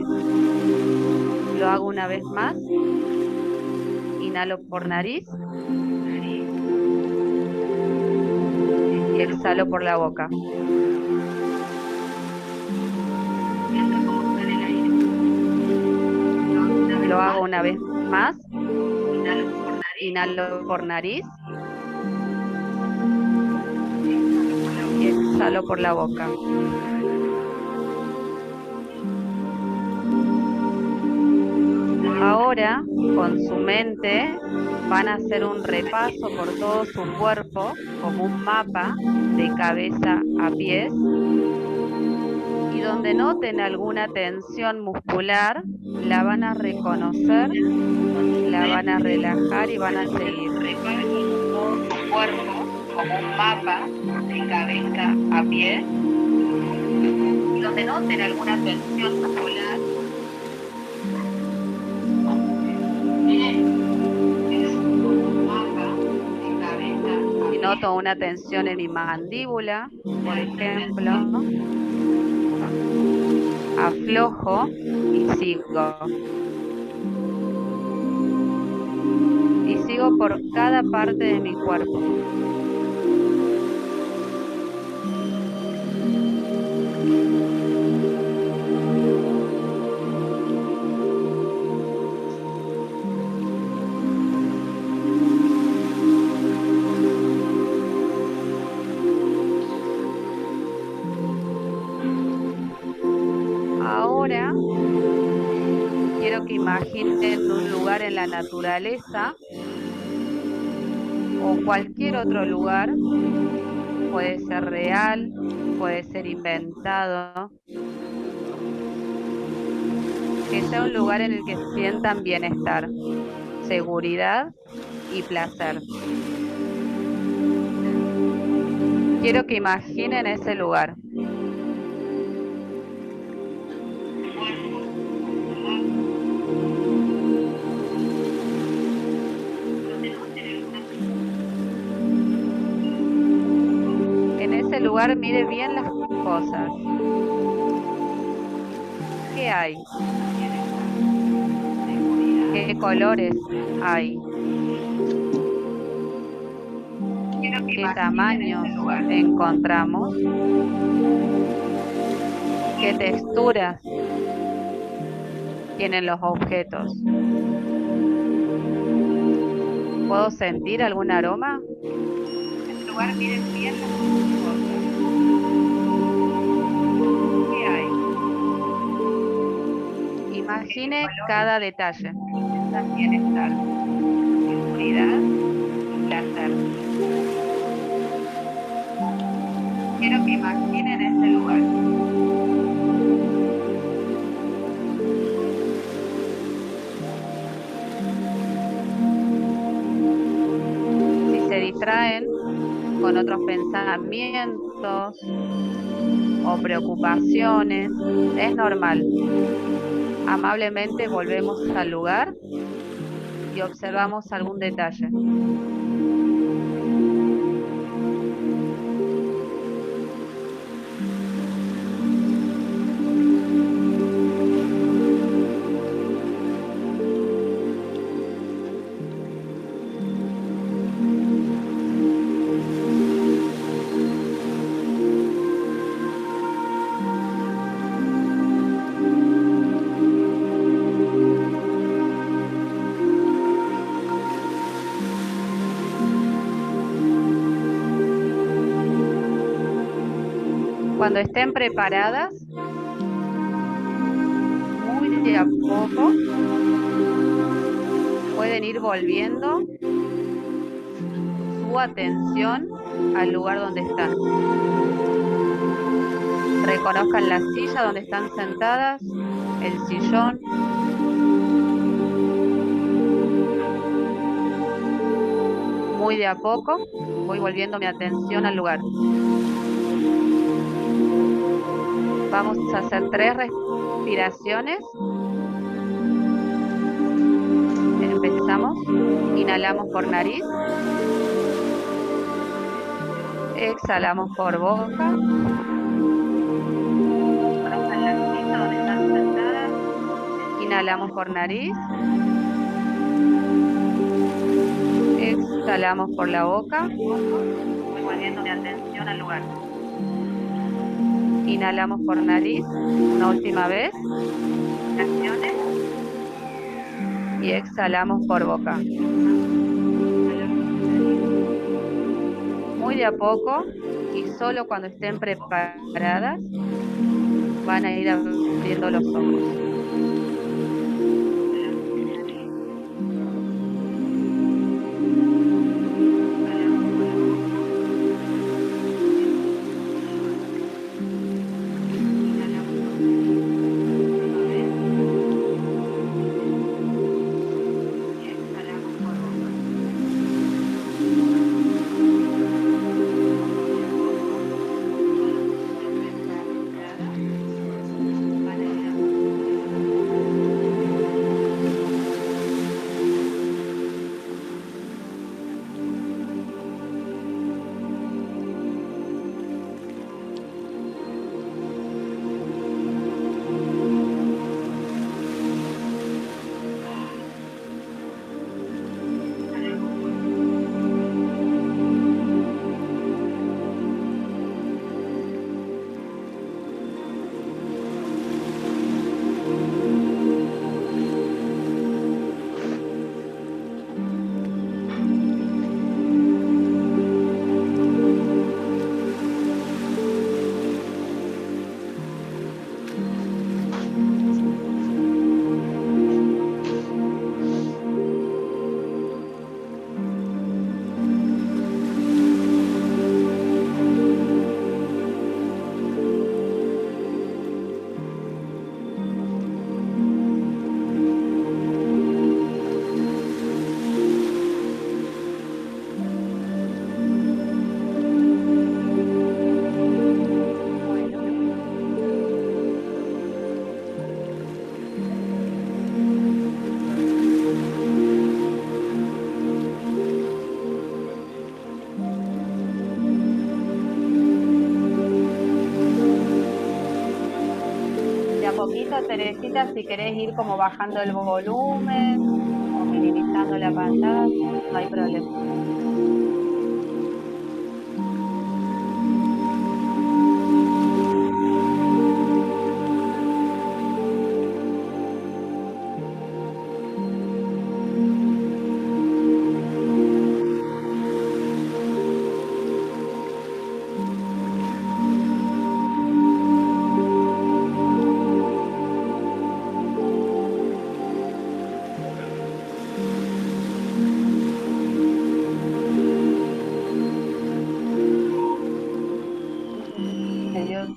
Lo hago una vez más. Inhalo por nariz y exhalo por la boca. Lo hago una vez más. Inhalo por nariz y exhalo por la boca. Ahora, con su mente, van a hacer un repaso por todo su cuerpo, como un mapa de cabeza a pies. Y donde noten alguna tensión muscular, la van a reconocer, la van a relajar y van a seguir. Repasen todo su cuerpo como un mapa de cabeza a pies. Y donde noten alguna tensión muscular, si noto una tensión en mi mandíbula, por ejemplo, aflojo y sigo. Y sigo por cada parte de mi cuerpo. Ahora quiero que imaginen un lugar en la naturaleza o cualquier otro lugar, puede ser real, puede ser inventado, que sea un lugar en el que sientan bienestar, seguridad y placer. Quiero que imaginen ese lugar. lugar mire bien las cosas. ¿Qué hay? ¿Qué colores hay? ¿Qué tamaños encontramos? ¿Qué texturas tienen los objetos? ¿Puedo sentir algún aroma? En este lugar miren bien las cosas. ¿Qué hay? Imagine cada detalle. Bienestar, seguridad, placer. Quiero que imaginen ese lugar. Si se distraen con otros pensamientos o preocupaciones, es normal. Amablemente volvemos al lugar y observamos algún detalle. Cuando estén preparadas, muy de a poco, pueden ir volviendo su atención al lugar donde están. Reconozcan la silla donde están sentadas, el sillón. Muy de a poco, voy volviendo mi atención al lugar. Vamos a hacer 3 respiraciones. Empezamos. Inhalamos por nariz. Exhalamos por boca. Inhalamos por nariz. Exhalamos por la boca. Voy volviendo mi atención al lugar. Inhalamos por nariz, una última vez. Y exhalamos por boca. Muy de a poco y solo cuando estén preparadas van a ir abriendo los ojos. Teresita, si querés ir como bajando el volumen o minimizando la pantalla, no hay problema. Adiós.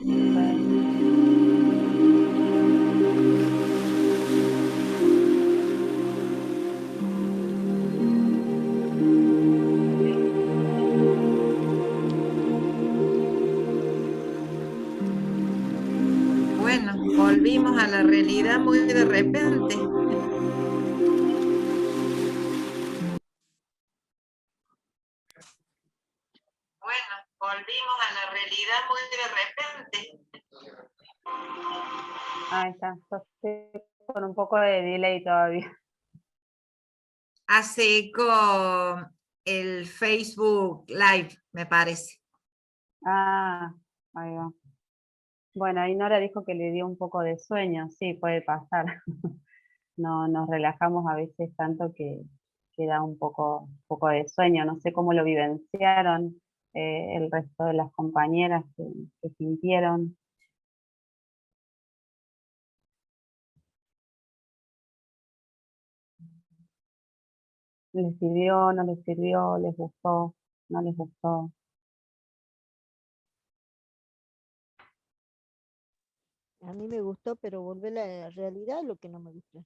Bueno, volvimos a la realidad muy de repente. Bueno, volvimos a la realidad muy de repente. Ahí está, yo estoy con un poco de delay todavía. Hace eco el Facebook Live, me parece. Ah, ahí va. Bueno, ahí Nora dijo que le dio un poco de sueño, sí, puede pasar. No, nos relajamos a veces tanto que da un poco de sueño. No sé cómo lo vivenciaron el resto de las compañeras que sintieron. ¿Les sirvió, no les sirvió, les gustó, no les gustó? A mí me gustó, pero volver a la realidad es lo que no me gustó.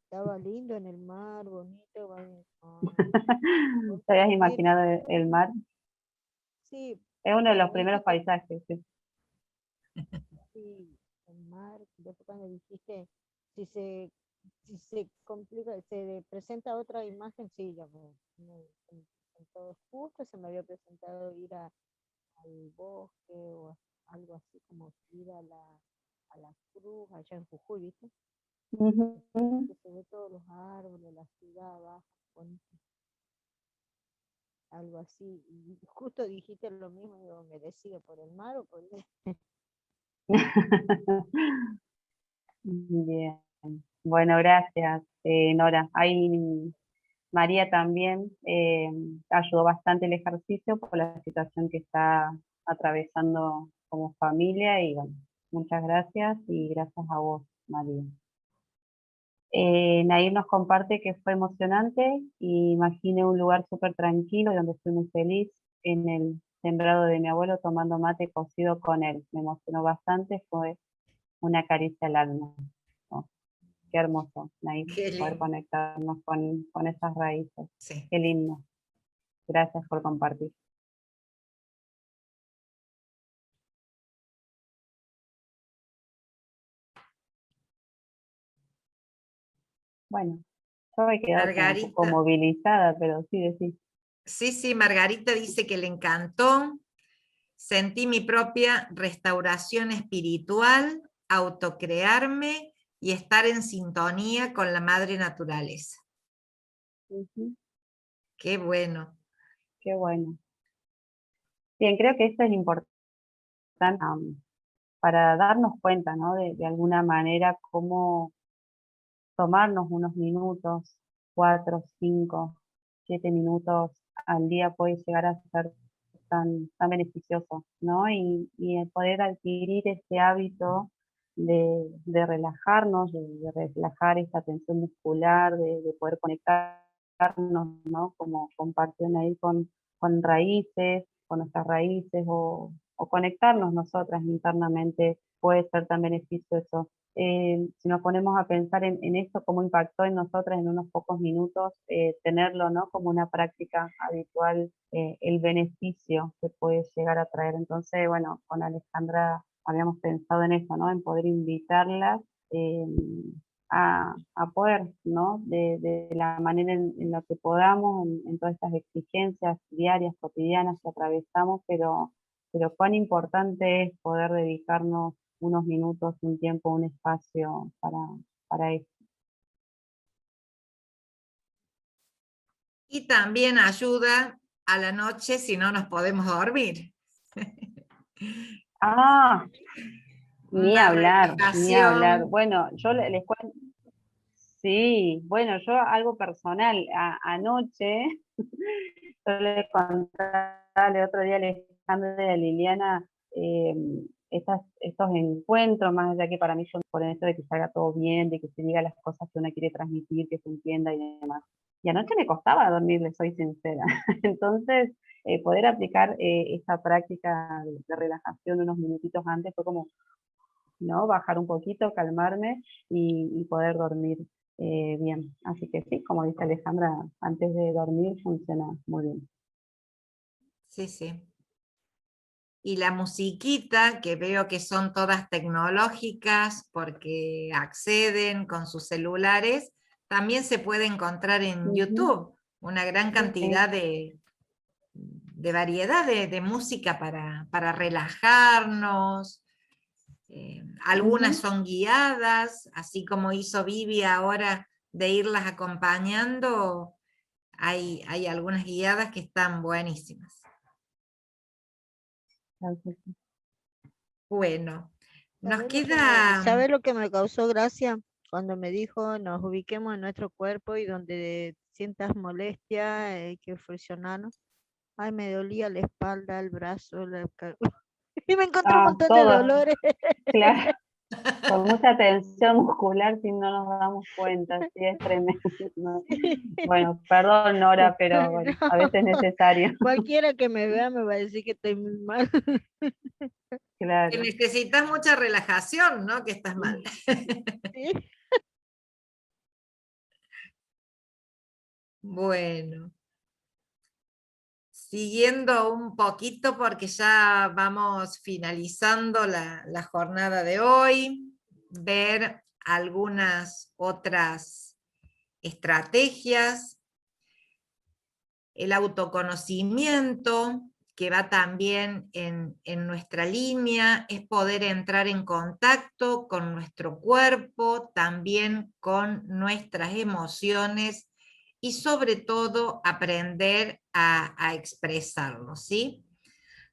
Estaba lindo en el mar, bonito. ¿Te habías imaginado el mar? Sí, Es uno de los primeros dijiste, paisajes, sí. sí, el mar. Después cuando dijiste, si se complica, se presenta otra imagen, sí, ya me presentó justo, se me había presentado ir al bosque o algo así como ir a la cruz allá en Jujuy, ¿viste? Ujú. Que se ve todos los árboles, la ciudad abajo, bonito, algo así. Y justo dijiste lo mismo, digo, me decido por el mar o por el... Bien. Bueno, gracias, Nora. Ahí María también ayudó bastante el ejercicio por la situación que está atravesando como familia y bueno, muchas gracias y gracias a vos, María. Nair nos comparte que fue emocionante y imagine un lugar súper tranquilo donde estoy muy feliz en el sembrado de mi abuelo tomando mate cocido con él. Me emocionó bastante, fue una caricia al alma. ¿No? Qué hermoso, Nair, Qué poder lindo. conectarnos con esas raíces. Sí. Qué lindo. Gracias por compartir. Bueno, yo he quedado como un poco Margarita, movilizada, pero sí, decís. sí, Margarita dice que le encantó. Sentí mi propia restauración espiritual, autocrearme y estar en sintonía con la madre naturaleza. Qué bueno. Qué bueno. Bien, creo que esto es importante para darnos cuenta, ¿no? De alguna manera cómo tomarnos unos minutos, 4, 5, 7 minutos al día puede llegar a ser tan beneficioso, ¿no? Y el poder adquirir este hábito de relajarnos, de relajar esta tensión muscular, de poder conectarnos, ¿no? Como comparten ahí con raíces, con nuestras raíces, o conectarnos nosotras internamente, puede ser tan beneficioso. Si nos ponemos a pensar en esto, cómo impactó en nosotras en unos pocos minutos, tenerlo, ¿no? Como una práctica habitual, el beneficio que puede llegar a traer. Entonces, bueno, con Alejandra habíamos pensado en eso, ¿no? En poder invitarlas a poder, ¿no? De la manera en la que podamos, en todas estas exigencias diarias, cotidianas que atravesamos, pero cuán importante es poder dedicarnos unos minutos, un tiempo, un espacio para eso. Y también ayuda a la noche si no nos podemos dormir. Ah, ni Una hablar, ni hablar. relajación. Bueno, yo les cuento, sí, bueno, yo algo personal, anoche, yo le contaba el otro día a Alejandra y a Liliana, estos encuentros, más allá que para mí son por esto de que salga todo bien, de que se diga las cosas que uno quiere transmitir, que se entienda y demás. Y anoche me costaba dormir, les soy sincera. Entonces, poder aplicar esta práctica de relajación unos minutitos antes fue como, ¿no? Bajar un poquito, calmarme y poder dormir bien. Así que sí, como dice Alejandra, antes de dormir funciona muy bien. Sí, sí. Y la musiquita, que veo que son todas tecnológicas porque acceden con sus celulares, también se puede encontrar en YouTube una gran cantidad de variedad de música para relajarnos. Algunas son guiadas, así como hizo Vivi ahora de irlas acompañando, hay algunas guiadas que están buenísimas. Bueno, nos queda... ¿Sabes lo que me causó gracia? Cuando me dijo, nos ubiquemos en nuestro cuerpo y donde sientas molestia, que friccionarnos. Ay, me dolía la espalda, el brazo, y me encontré un montón de Todo, dolores. claro, con mucha tensión muscular si no nos damos cuenta, sí, es tremendo. Bueno, perdón Nora, pero bueno, a veces es necesario. Cualquiera que me vea me va a decir que estoy muy mal. Claro. Que necesitas mucha relajación, ¿no? Que estás mal. ¿Sí? Bueno. Siguiendo un poquito porque ya vamos finalizando la jornada de hoy, ver algunas otras estrategias, el autoconocimiento, que va también en nuestra línea, es poder entrar en contacto con nuestro cuerpo, también con nuestras emociones, y sobre todo aprender a expresarlo, ¿sí?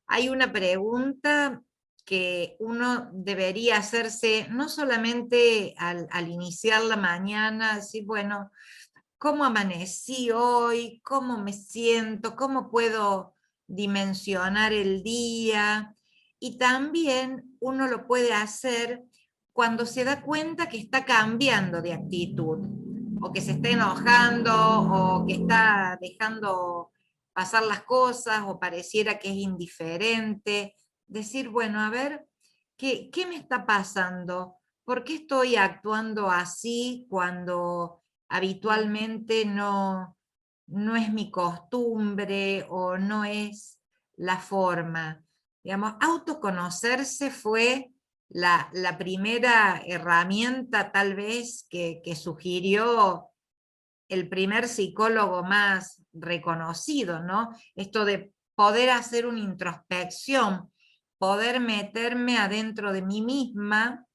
Hay una pregunta que uno debería hacerse no solamente al iniciar la mañana, decir, bueno, ¿cómo amanecí hoy? ¿Cómo me siento? ¿Cómo puedo dimensionar el día? Y también uno lo puede hacer cuando se da cuenta que está cambiando de actitud, o que se está enojando, o que está dejando pasar las cosas, o pareciera que es indiferente. Decir, bueno, a ver, ¿qué me está pasando? ¿Por qué estoy actuando así cuando habitualmente no es mi costumbre o no es la forma? Digamos, autoconocerse fue la primera herramienta tal vez que sugirió el primer psicólogo más reconocido, ¿no? Esto de poder hacer una introspección, poder meterme adentro de mí misma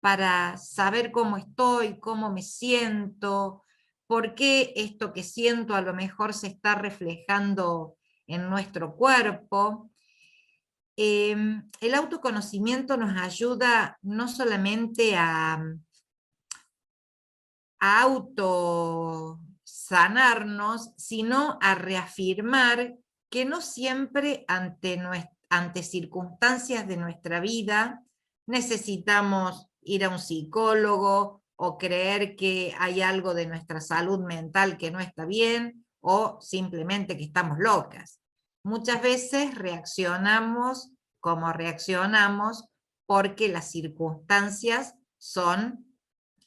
para saber cómo estoy, cómo me siento, por qué esto que siento a lo mejor se está reflejando en nuestro cuerpo. El autoconocimiento nos ayuda no solamente a autosanarnos, sino a reafirmar que no siempre ante circunstancias de nuestra vida necesitamos ir a un psicólogo o creer que hay algo de nuestra salud mental que no está bien o simplemente que estamos locas. Muchas veces reaccionamos como reaccionamos porque las circunstancias son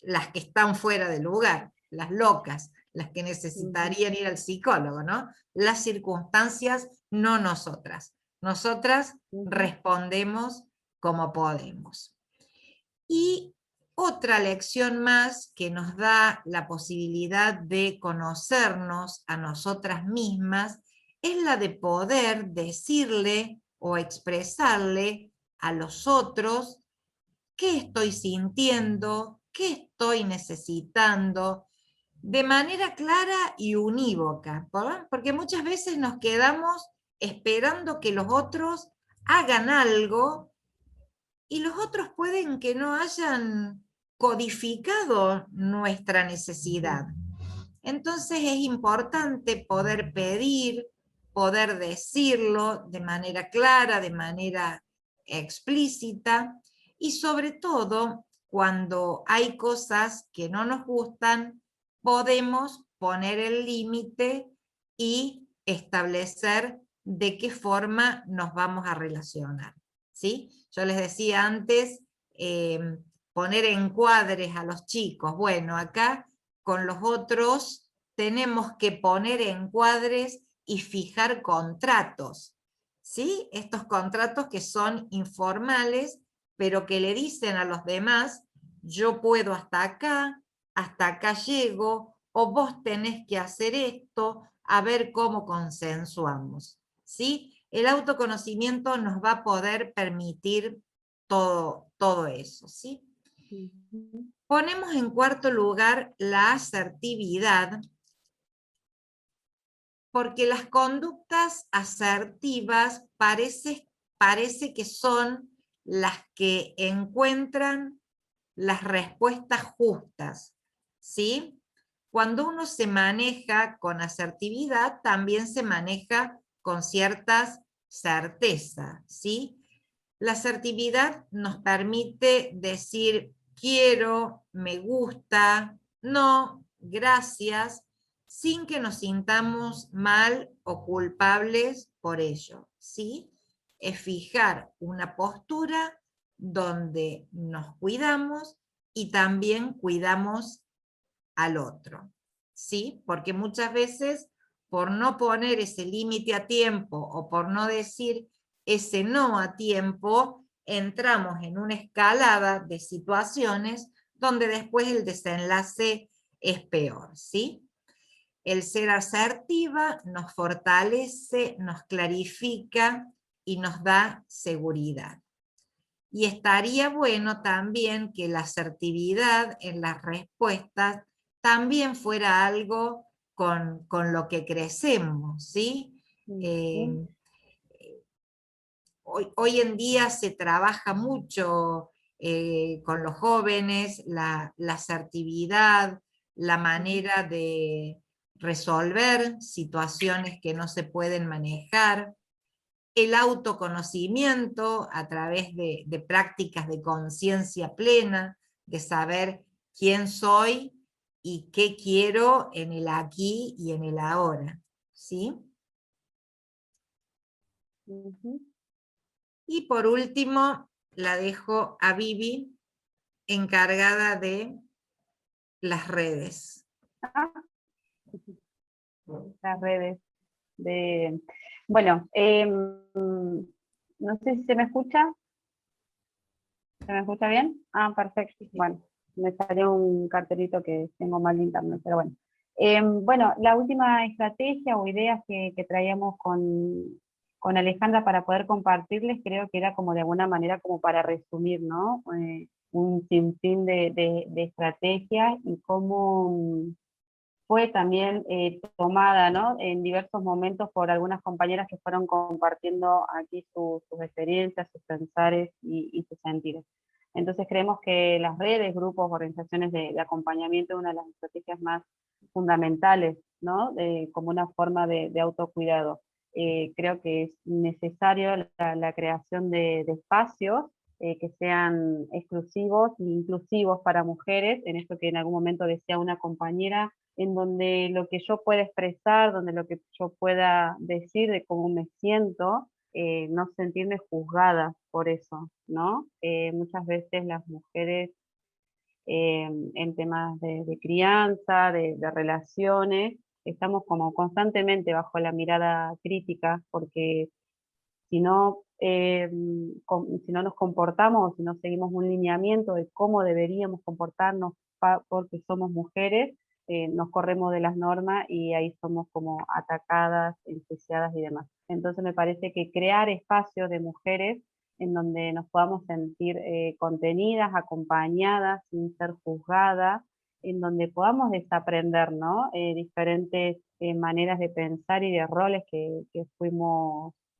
las que están fuera de lugar, las locas, las que necesitarían ir al psicólogo, ¿no? Las circunstancias, no nosotras. Nosotras respondemos como podemos. Y otra lección más que nos da la posibilidad de conocernos a nosotras mismas es la de poder decirle o expresarle a los otros qué estoy sintiendo, qué estoy necesitando, de manera clara y unívoca, porque muchas veces nos quedamos esperando que los otros hagan algo y los otros pueden que no hayan codificado nuestra necesidad. Entonces es importante poder pedir, poder decirlo de manera clara, de manera explícita, y sobre todo cuando hay cosas que no nos gustan, podemos poner el límite y establecer de qué forma nos vamos a relacionar, ¿sí? Yo les decía antes, poner encuadres a los chicos. Bueno, acá con los otros tenemos que poner encuadres y fijar contratos, ¿sí? Estos contratos que son informales, pero que le dicen a los demás, yo puedo hasta acá llego, o vos tenés que hacer esto, a ver cómo consensuamos, ¿sí? El autoconocimiento nos va a poder permitir todo eso, ¿sí? Ponemos en cuarto lugar la asertividad, porque las conductas asertivas parece que son las que encuentran las respuestas justas, ¿sí? Cuando uno se maneja con asertividad, también se maneja con ciertas certezas, ¿sí? La asertividad nos permite decir quiero, me gusta, no, gracias, sin que nos sintamos mal o culpables por ello, ¿sí? Es fijar una postura donde nos cuidamos y también cuidamos al otro, ¿sí? Porque muchas veces por no poner ese límite a tiempo o por no decir ese no a tiempo, entramos en una escalada de situaciones donde después el desenlace es peor, ¿sí? El ser asertiva nos fortalece, nos clarifica y nos da seguridad. Y estaría bueno también que la asertividad en las respuestas también fuera algo con lo que crecemos, ¿sí? Hoy en día se trabaja mucho con los jóvenes la asertividad, la manera de resolver situaciones que no se pueden manejar, el autoconocimiento a través de prácticas de conciencia plena, de saber quién soy y qué quiero en el aquí y en el ahora, ¿sí? Y por último, la dejo a Vivi, encargada de las redes. Las redes. Bueno, no sé si se me escucha. ¿Se me escucha bien? Ah, perfecto. Bueno, me salió un cartelito que tengo mal internet, pero bueno. Bueno, la última estrategia o ideas que traíamos con Alejandra para poder compartirles, creo que era como de alguna manera como para resumir, ¿no? Un sinfín de estrategias y cómo fue también tomada, ¿no? En diversos momentos por algunas compañeras que fueron compartiendo aquí sus experiencias, sus pensares y sus sentires. Entonces creemos que las redes, grupos, organizaciones de acompañamiento es una de las estrategias más fundamentales, ¿no? Como una forma de autocuidado. Creo que es necesario la creación de espacios que sean exclusivos e inclusivos para mujeres, en esto que en algún momento decía una compañera, en donde lo que yo pueda expresar, donde lo que yo pueda decir de cómo me siento, no sentirme juzgada por eso, ¿no? Muchas veces las mujeres en temas de crianza, de relaciones, estamos como constantemente bajo la mirada crítica, porque si no, si no nos comportamos, si no seguimos un lineamiento de cómo deberíamos comportarnos porque somos mujeres, nos corremos de las normas y ahí somos como atacadas, enjuiciadas y demás. Entonces me parece que crear espacios de mujeres en donde nos podamos sentir contenidas, acompañadas, sin ser juzgadas, en donde podamos desaprender, ¿no? Diferentes maneras de pensar y de roles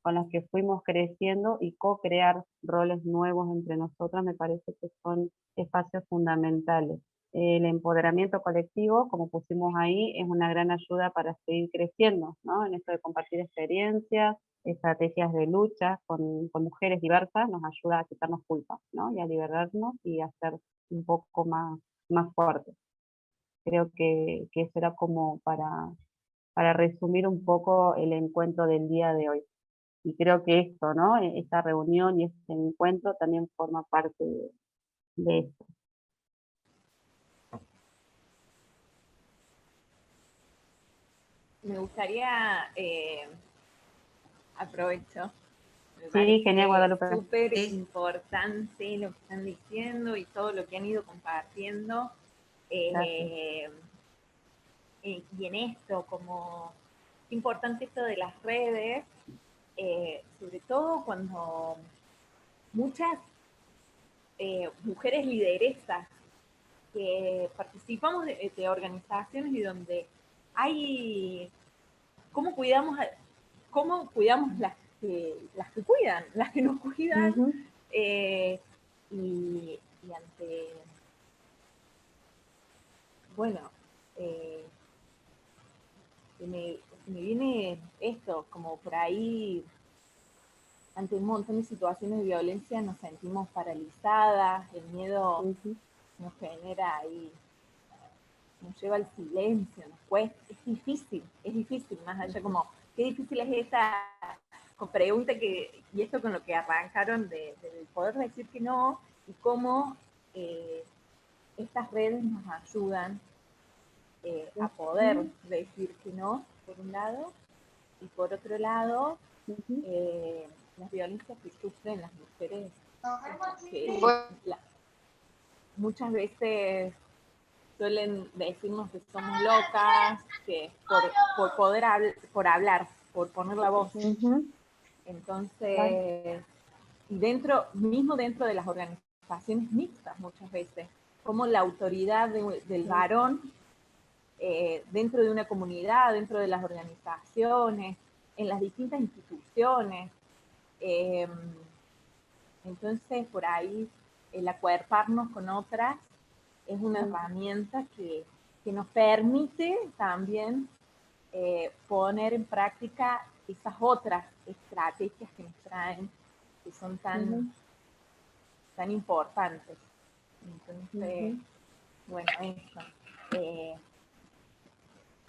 con las que fuimos creciendo, y co-crear roles nuevos entre nosotras. Me parece que son espacios fundamentales. El empoderamiento colectivo, como pusimos ahí, es una gran ayuda para seguir creciendo, ¿no? En esto de compartir experiencias, estrategias de lucha con mujeres diversas, nos ayuda a quitarnos culpa, ¿no? Y a liberarnos y a ser un poco más fuertes. Creo que eso era como para resumir un poco el encuentro del día de hoy. Y creo que esto, ¿no? Esta reunión y este encuentro también forma parte de esto. Me gustaría, aprovecho, me Sí, genial, parece Guadalupe. súper importante lo que están diciendo y todo lo que han ido compartiendo. Y en esto, como importante esto de las redes, sobre todo cuando muchas mujeres lideresas que participamos de organizaciones y donde hay, ¿cómo cuidamos las que cuidan, las que nos cuidan? Y ante, bueno, me viene esto, como por ahí, ante un montón de situaciones de violencia nos sentimos paralizadas, el miedo nos genera ahí, nos lleva al silencio, nos cuesta, es difícil, más allá como, qué difícil es esta pregunta y esto con lo que arrancaron de poder decir que no, y cómo estas redes nos ayudan a poder decir que no, por un lado, y por otro lado, las violencias que sufren las mujeres, que muchas veces suelen decirnos que somos locas, que por poder hablar, por poner la voz. Entonces, mismo dentro de las organizaciones mixtas muchas veces, como la autoridad del varón dentro de una comunidad, dentro de las organizaciones, en las distintas instituciones. Entonces, por ahí, el acuerparnos con otras es una herramienta que nos permite también poner en práctica esas otras estrategias que nos traen, que son tan importantes. Entonces, bueno, eso.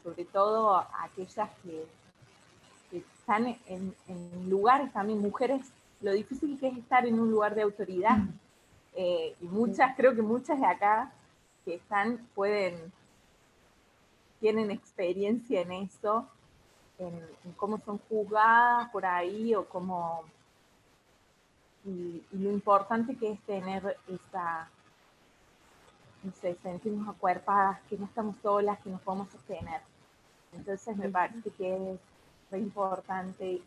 Sobre todo aquellas que están en lugares también, mujeres, lo difícil que es estar en un lugar de autoridad. Y creo que muchas de acá que están tienen experiencia en eso, en cómo son juzgadas por ahí, o cómo, y lo importante que es tener esa, no sé, sentirnos acuerpadas, que no estamos solas, que nos podemos sostener. Entonces me parece que es muy importante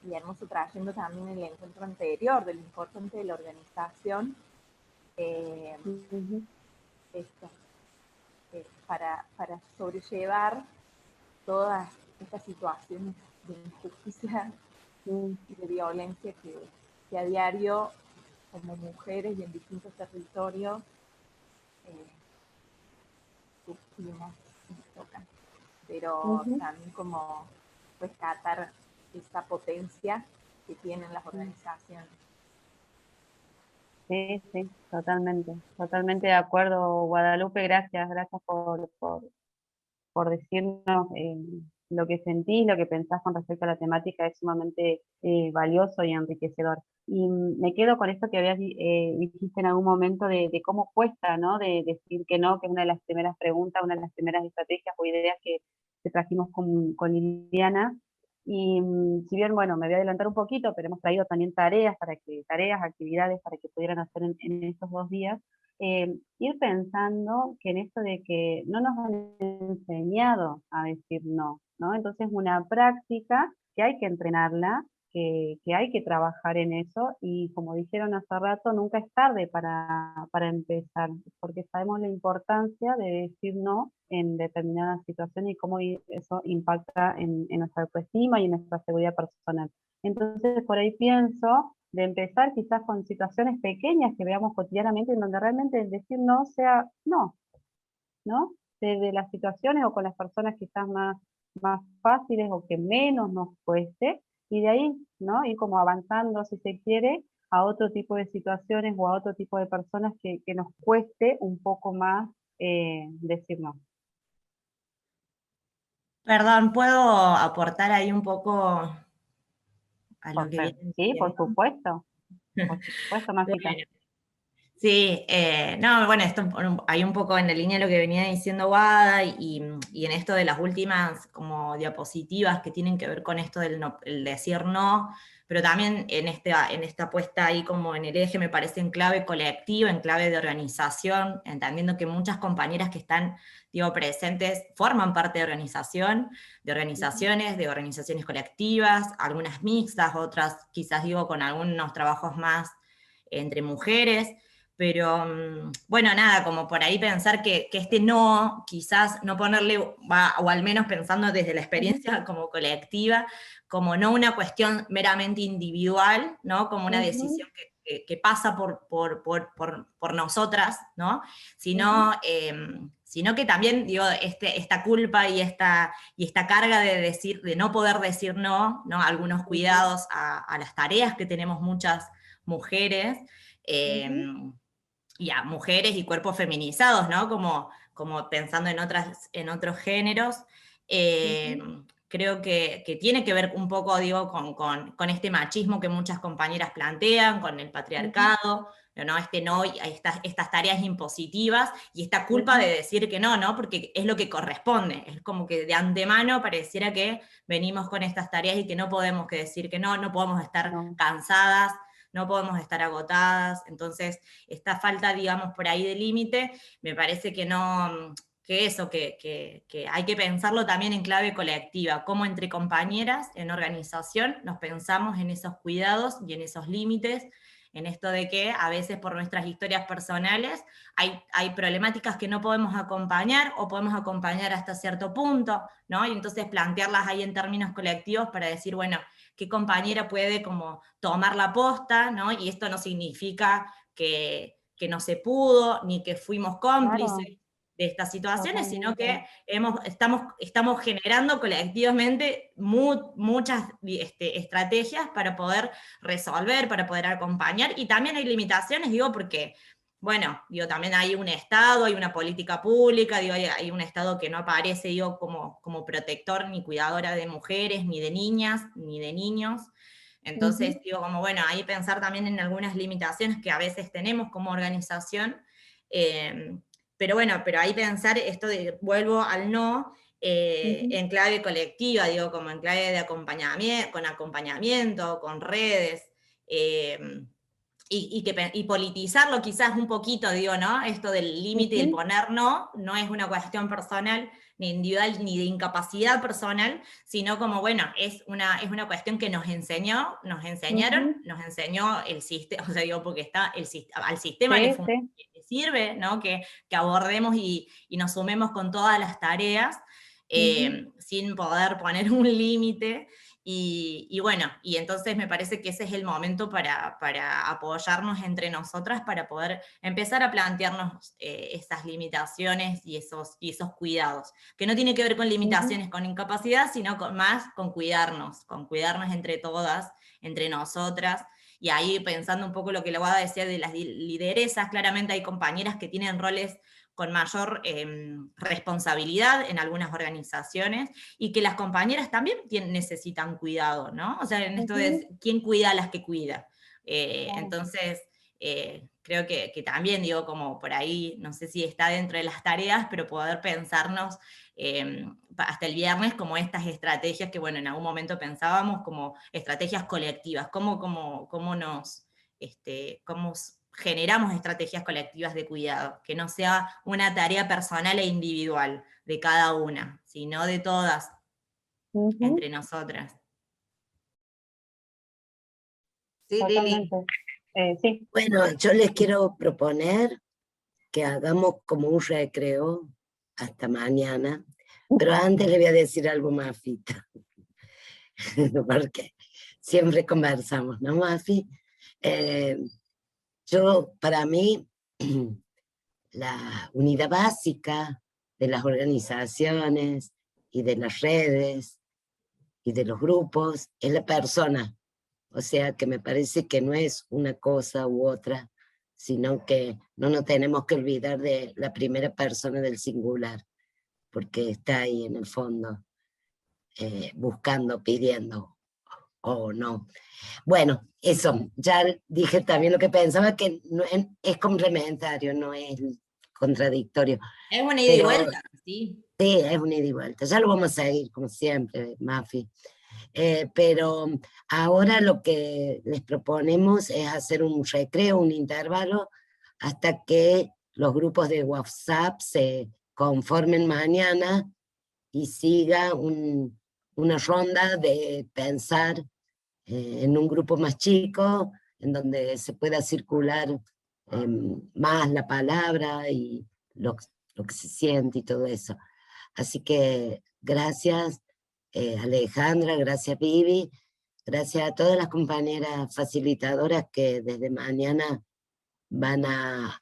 y hermoso, trayendo también el encuentro anterior de lo importante de la organización, esto, para sobrellevar todas estas situaciones de injusticia y de violencia que a diario, como mujeres y en distintos territorios, sufrimos y nos tocan. Pero también como rescatar esa potencia que tienen las organizaciones. Sí, sí, totalmente de acuerdo, Guadalupe. Gracias por decirnos lo que sentís, lo que pensás con respecto a la temática. Es sumamente valioso y enriquecedor. Y me quedo con esto que dijiste en algún momento de cómo cuesta, ¿no? De decir que no, que es una de las primeras preguntas, una de las primeras estrategias o ideas que trajimos con Liliana. Y si bien, bueno, me voy a adelantar un poquito, pero hemos traído también actividades para que pudieran hacer en estos 2 días, ir pensando que en esto de que no nos han enseñado a decir no, ¿no? Entonces una práctica que hay que entrenarla, que hay que trabajar en eso, y como dijeron hace rato, nunca es tarde para empezar, porque sabemos la importancia de decir no en determinadas situaciones y cómo eso impacta en nuestra autoestima y en nuestra seguridad personal. Entonces, por ahí pienso de empezar quizás con situaciones pequeñas que veamos cotidianamente, en donde realmente el decir no sea no, ¿no? De las situaciones o con las personas quizás más fáciles o que menos nos cueste, y de ahí, ¿no? Ir como avanzando, si se quiere, a otro tipo de situaciones o a otro tipo de personas que nos cueste un poco más decir no. Perdón, ¿puedo aportar ahí un poco a lo que vienen Sí, diciendo? por supuesto, Masita. Bueno, sí, no, bueno, esto hay un poco en la línea de lo que venía diciendo Wada y en esto de las últimas como diapositivas que tienen que ver con esto del el decir no, pero también en esta puesta ahí como en el eje me parece en clave colectiva, en clave de organización, entendiendo que muchas compañeras que están, digo, presentes forman parte de organizaciones, de organizaciones colectivas, algunas mixtas, otras quizás digo con algunos trabajos más entre mujeres. Pero bueno, nada, como por ahí pensar que este no, quizás no ponerle, o al menos pensando desde la experiencia como colectiva, como no una cuestión meramente individual, ¿no? Como una decisión que pasa por nosotras, ¿no? Sino, sino que también, digo, esta culpa y esta carga de no poder decir no, ¿no? Algunos cuidados a las tareas que tenemos muchas mujeres, y a mujeres y cuerpos feminizados, ¿no? Como pensando en otros géneros. Creo que tiene que ver un poco, digo, con este machismo que muchas compañeras plantean, con el patriarcado, ¿no? Estas tareas impositivas y esta culpa de decir que no, ¿no? Porque es lo que corresponde. Es como que de antemano pareciera que venimos con estas tareas y que no podemos que decir que no podemos estar cansadas, no podemos estar agotadas. Entonces, esta falta, digamos, por ahí de límite, me parece que no, que hay que pensarlo también en clave colectiva, como entre compañeras en organización nos pensamos en esos cuidados y en esos límites, en esto de que a veces por nuestras historias personales hay problemáticas que no podemos acompañar o podemos acompañar hasta cierto punto, ¿no? Y entonces plantearlas ahí en términos colectivos para decir, bueno, qué compañera puede como tomar la posta, ¿no? Y esto no significa que no se pudo, ni que fuimos cómplices de estas situaciones, sino que estamos generando colectivamente muchas estrategias para poder resolver, para poder acompañar, y también hay limitaciones, digo, porque, bueno, digo, también hay un Estado, hay una política pública, digo, hay un Estado que no aparece, digo, como protector ni cuidadora de mujeres, ni de niñas, ni de niños. Entonces, digo, como bueno, ahí pensar también en algunas limitaciones que a veces tenemos como organización, pero bueno, pero ahí pensar esto de, vuelvo al no, en clave colectiva, digo, como en clave de acompañamiento, con redes, y politizarlo quizás un poquito, digo, ¿no? Esto del límite y el poner no es una cuestión personal, ni individual, ni de incapacidad personal, sino como, bueno, es una cuestión que nos enseñó el sistema, o sea, digo, porque al sistema le sirve, ¿no? Que abordemos y nos sumemos con todas las tareas, sin poder poner un límite. Y bueno, y entonces me parece que ese es el momento para apoyarnos entre nosotras, para poder empezar a plantearnos esas limitaciones y esos cuidados, que no tiene que ver con limitaciones con incapacidad, sino más con cuidarnos entre todas, entre nosotras. Y ahí pensando un poco lo que la Guada decía de las lideresas, claramente hay compañeras que tienen roles con mayor responsabilidad en algunas organizaciones, y que las compañeras también necesitan cuidado, ¿no? O sea, en esto de quién cuida a las que cuida. Entonces, creo que también, digo, como por ahí, no sé si está dentro de las tareas, pero poder pensarnos hasta el viernes como estas estrategias que, bueno, en algún momento pensábamos como estrategias colectivas, cómo generamos estrategias colectivas de cuidado, que no sea una tarea personal e individual de cada una, sino de todas, entre nosotras. Sí, Lili. Totalmente. Sí. Bueno, yo les quiero proponer que hagamos como un recreo hasta mañana, pero antes le voy a decir algo más, Fita, porque siempre conversamos, ¿no, Mafi? Para mí, la unidad básica de las organizaciones y de las redes y de los grupos es la persona. O sea que me parece que no es una cosa u otra, sino que no nos tenemos que olvidar de la primera persona del singular, porque está ahí en el fondo, buscando, pidiendo, o no. Bueno, eso, ya dije también lo que pensaba, que no, es complementario, no es contradictorio. Es una ida y vuelta, sí. Sí, es una ida y vuelta, ya lo vamos a seguir, como siempre, Mafi. Pero ahora lo que les proponemos es hacer un recreo, un intervalo, hasta que los grupos de WhatsApp se conformen mañana y siga una ronda de pensar en un grupo más chico, en donde se pueda circular más la palabra y lo que se siente y todo eso. Así que gracias Alejandra, gracias Vivi, gracias a todas las compañeras facilitadoras que desde mañana van a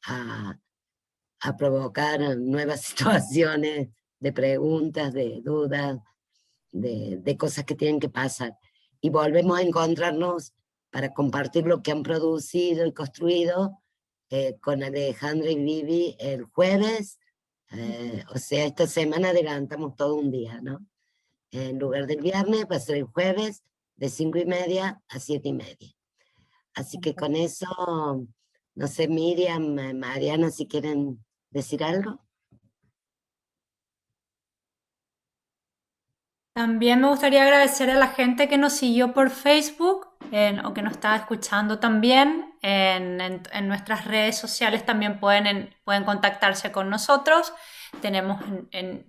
provocar nuevas situaciones de preguntas, de dudas, de cosas que tienen que pasar. Y volvemos a encontrarnos para compartir lo que han producido y construido con Alejandra y Vivi el jueves. O sea, esta semana adelantamos todo un día, ¿no? En lugar del viernes va a ser el jueves de 5:30 a 7:30. Así que con eso, no sé, Miriam, Mariana, si quieren decir algo. También me gustaría agradecer a la gente que nos siguió por Facebook o que nos está escuchando también. En nuestras redes sociales también pueden contactarse con nosotros.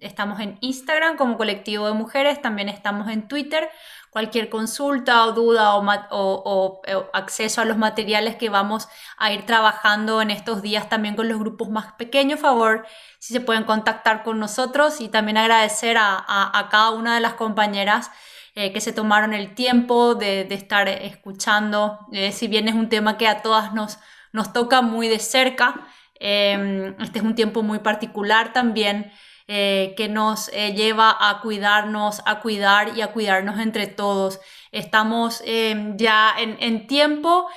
Estamos en Instagram como Colectivo de Mujeres, también estamos en Twitter. Cualquier consulta o duda o acceso a los materiales que vamos a ir trabajando en estos días también con los grupos más pequeños, favor, si se pueden contactar con nosotros, y también agradecer a cada una de las compañeras que se tomaron el tiempo de estar escuchando, si bien es un tema que a todas nos toca muy de cerca. Este es un tiempo muy particular también, que nos lleva a cuidarnos, a cuidar y a cuidarnos entre todos. Estamos ya en tiempo,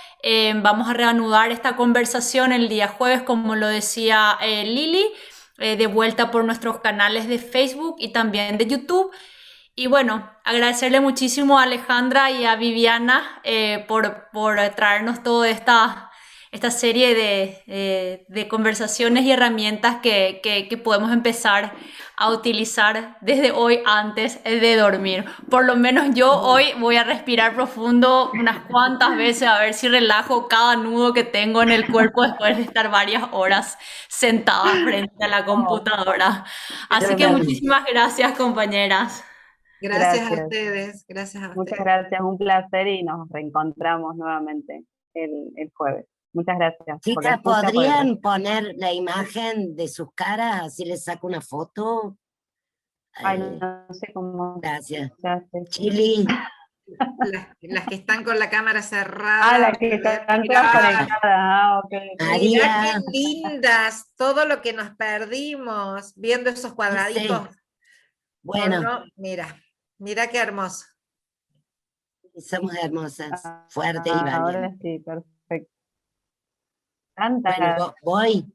vamos a reanudar esta conversación el día jueves, como lo decía Lili, de vuelta por nuestros canales de Facebook y también de YouTube. Y bueno, agradecerle muchísimo a Alejandra y a Viviana por traernos toda esta serie de conversaciones y herramientas que podemos empezar a utilizar desde hoy antes de dormir. Por lo menos yo hoy voy a respirar profundo unas cuantas veces a ver si relajo cada nudo que tengo en el cuerpo después de estar varias horas sentada frente a la computadora. Así que muchísimas gracias, compañeras. Gracias a ustedes, gracias a ustedes. Muchas gracias, un placer, y nos reencontramos nuevamente el jueves. Muchas gracias. Chicas, ¿podrían poner la imagen de sus caras? Así les saco una foto. Ay, no sé cómo. Gracias. Chili. Las que están con la cámara cerrada. Las que están todas conectadas. Okay. Mirá qué lindas, todo lo que nos perdimos viendo esos cuadraditos. Sí. Bueno. Mira qué hermoso. Somos hermosas, fuertes y valientes. Ahora sí, perfecto. Bueno, voy.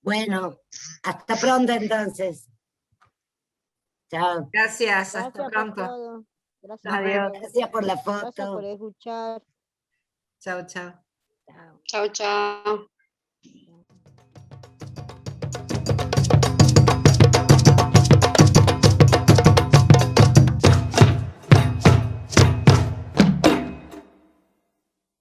Bueno, hasta pronto entonces. Chao. Gracias, hasta pronto. Gracias. Adiós. Gracias por la foto. Gracias por escuchar. Chao, chao. Chao, chao.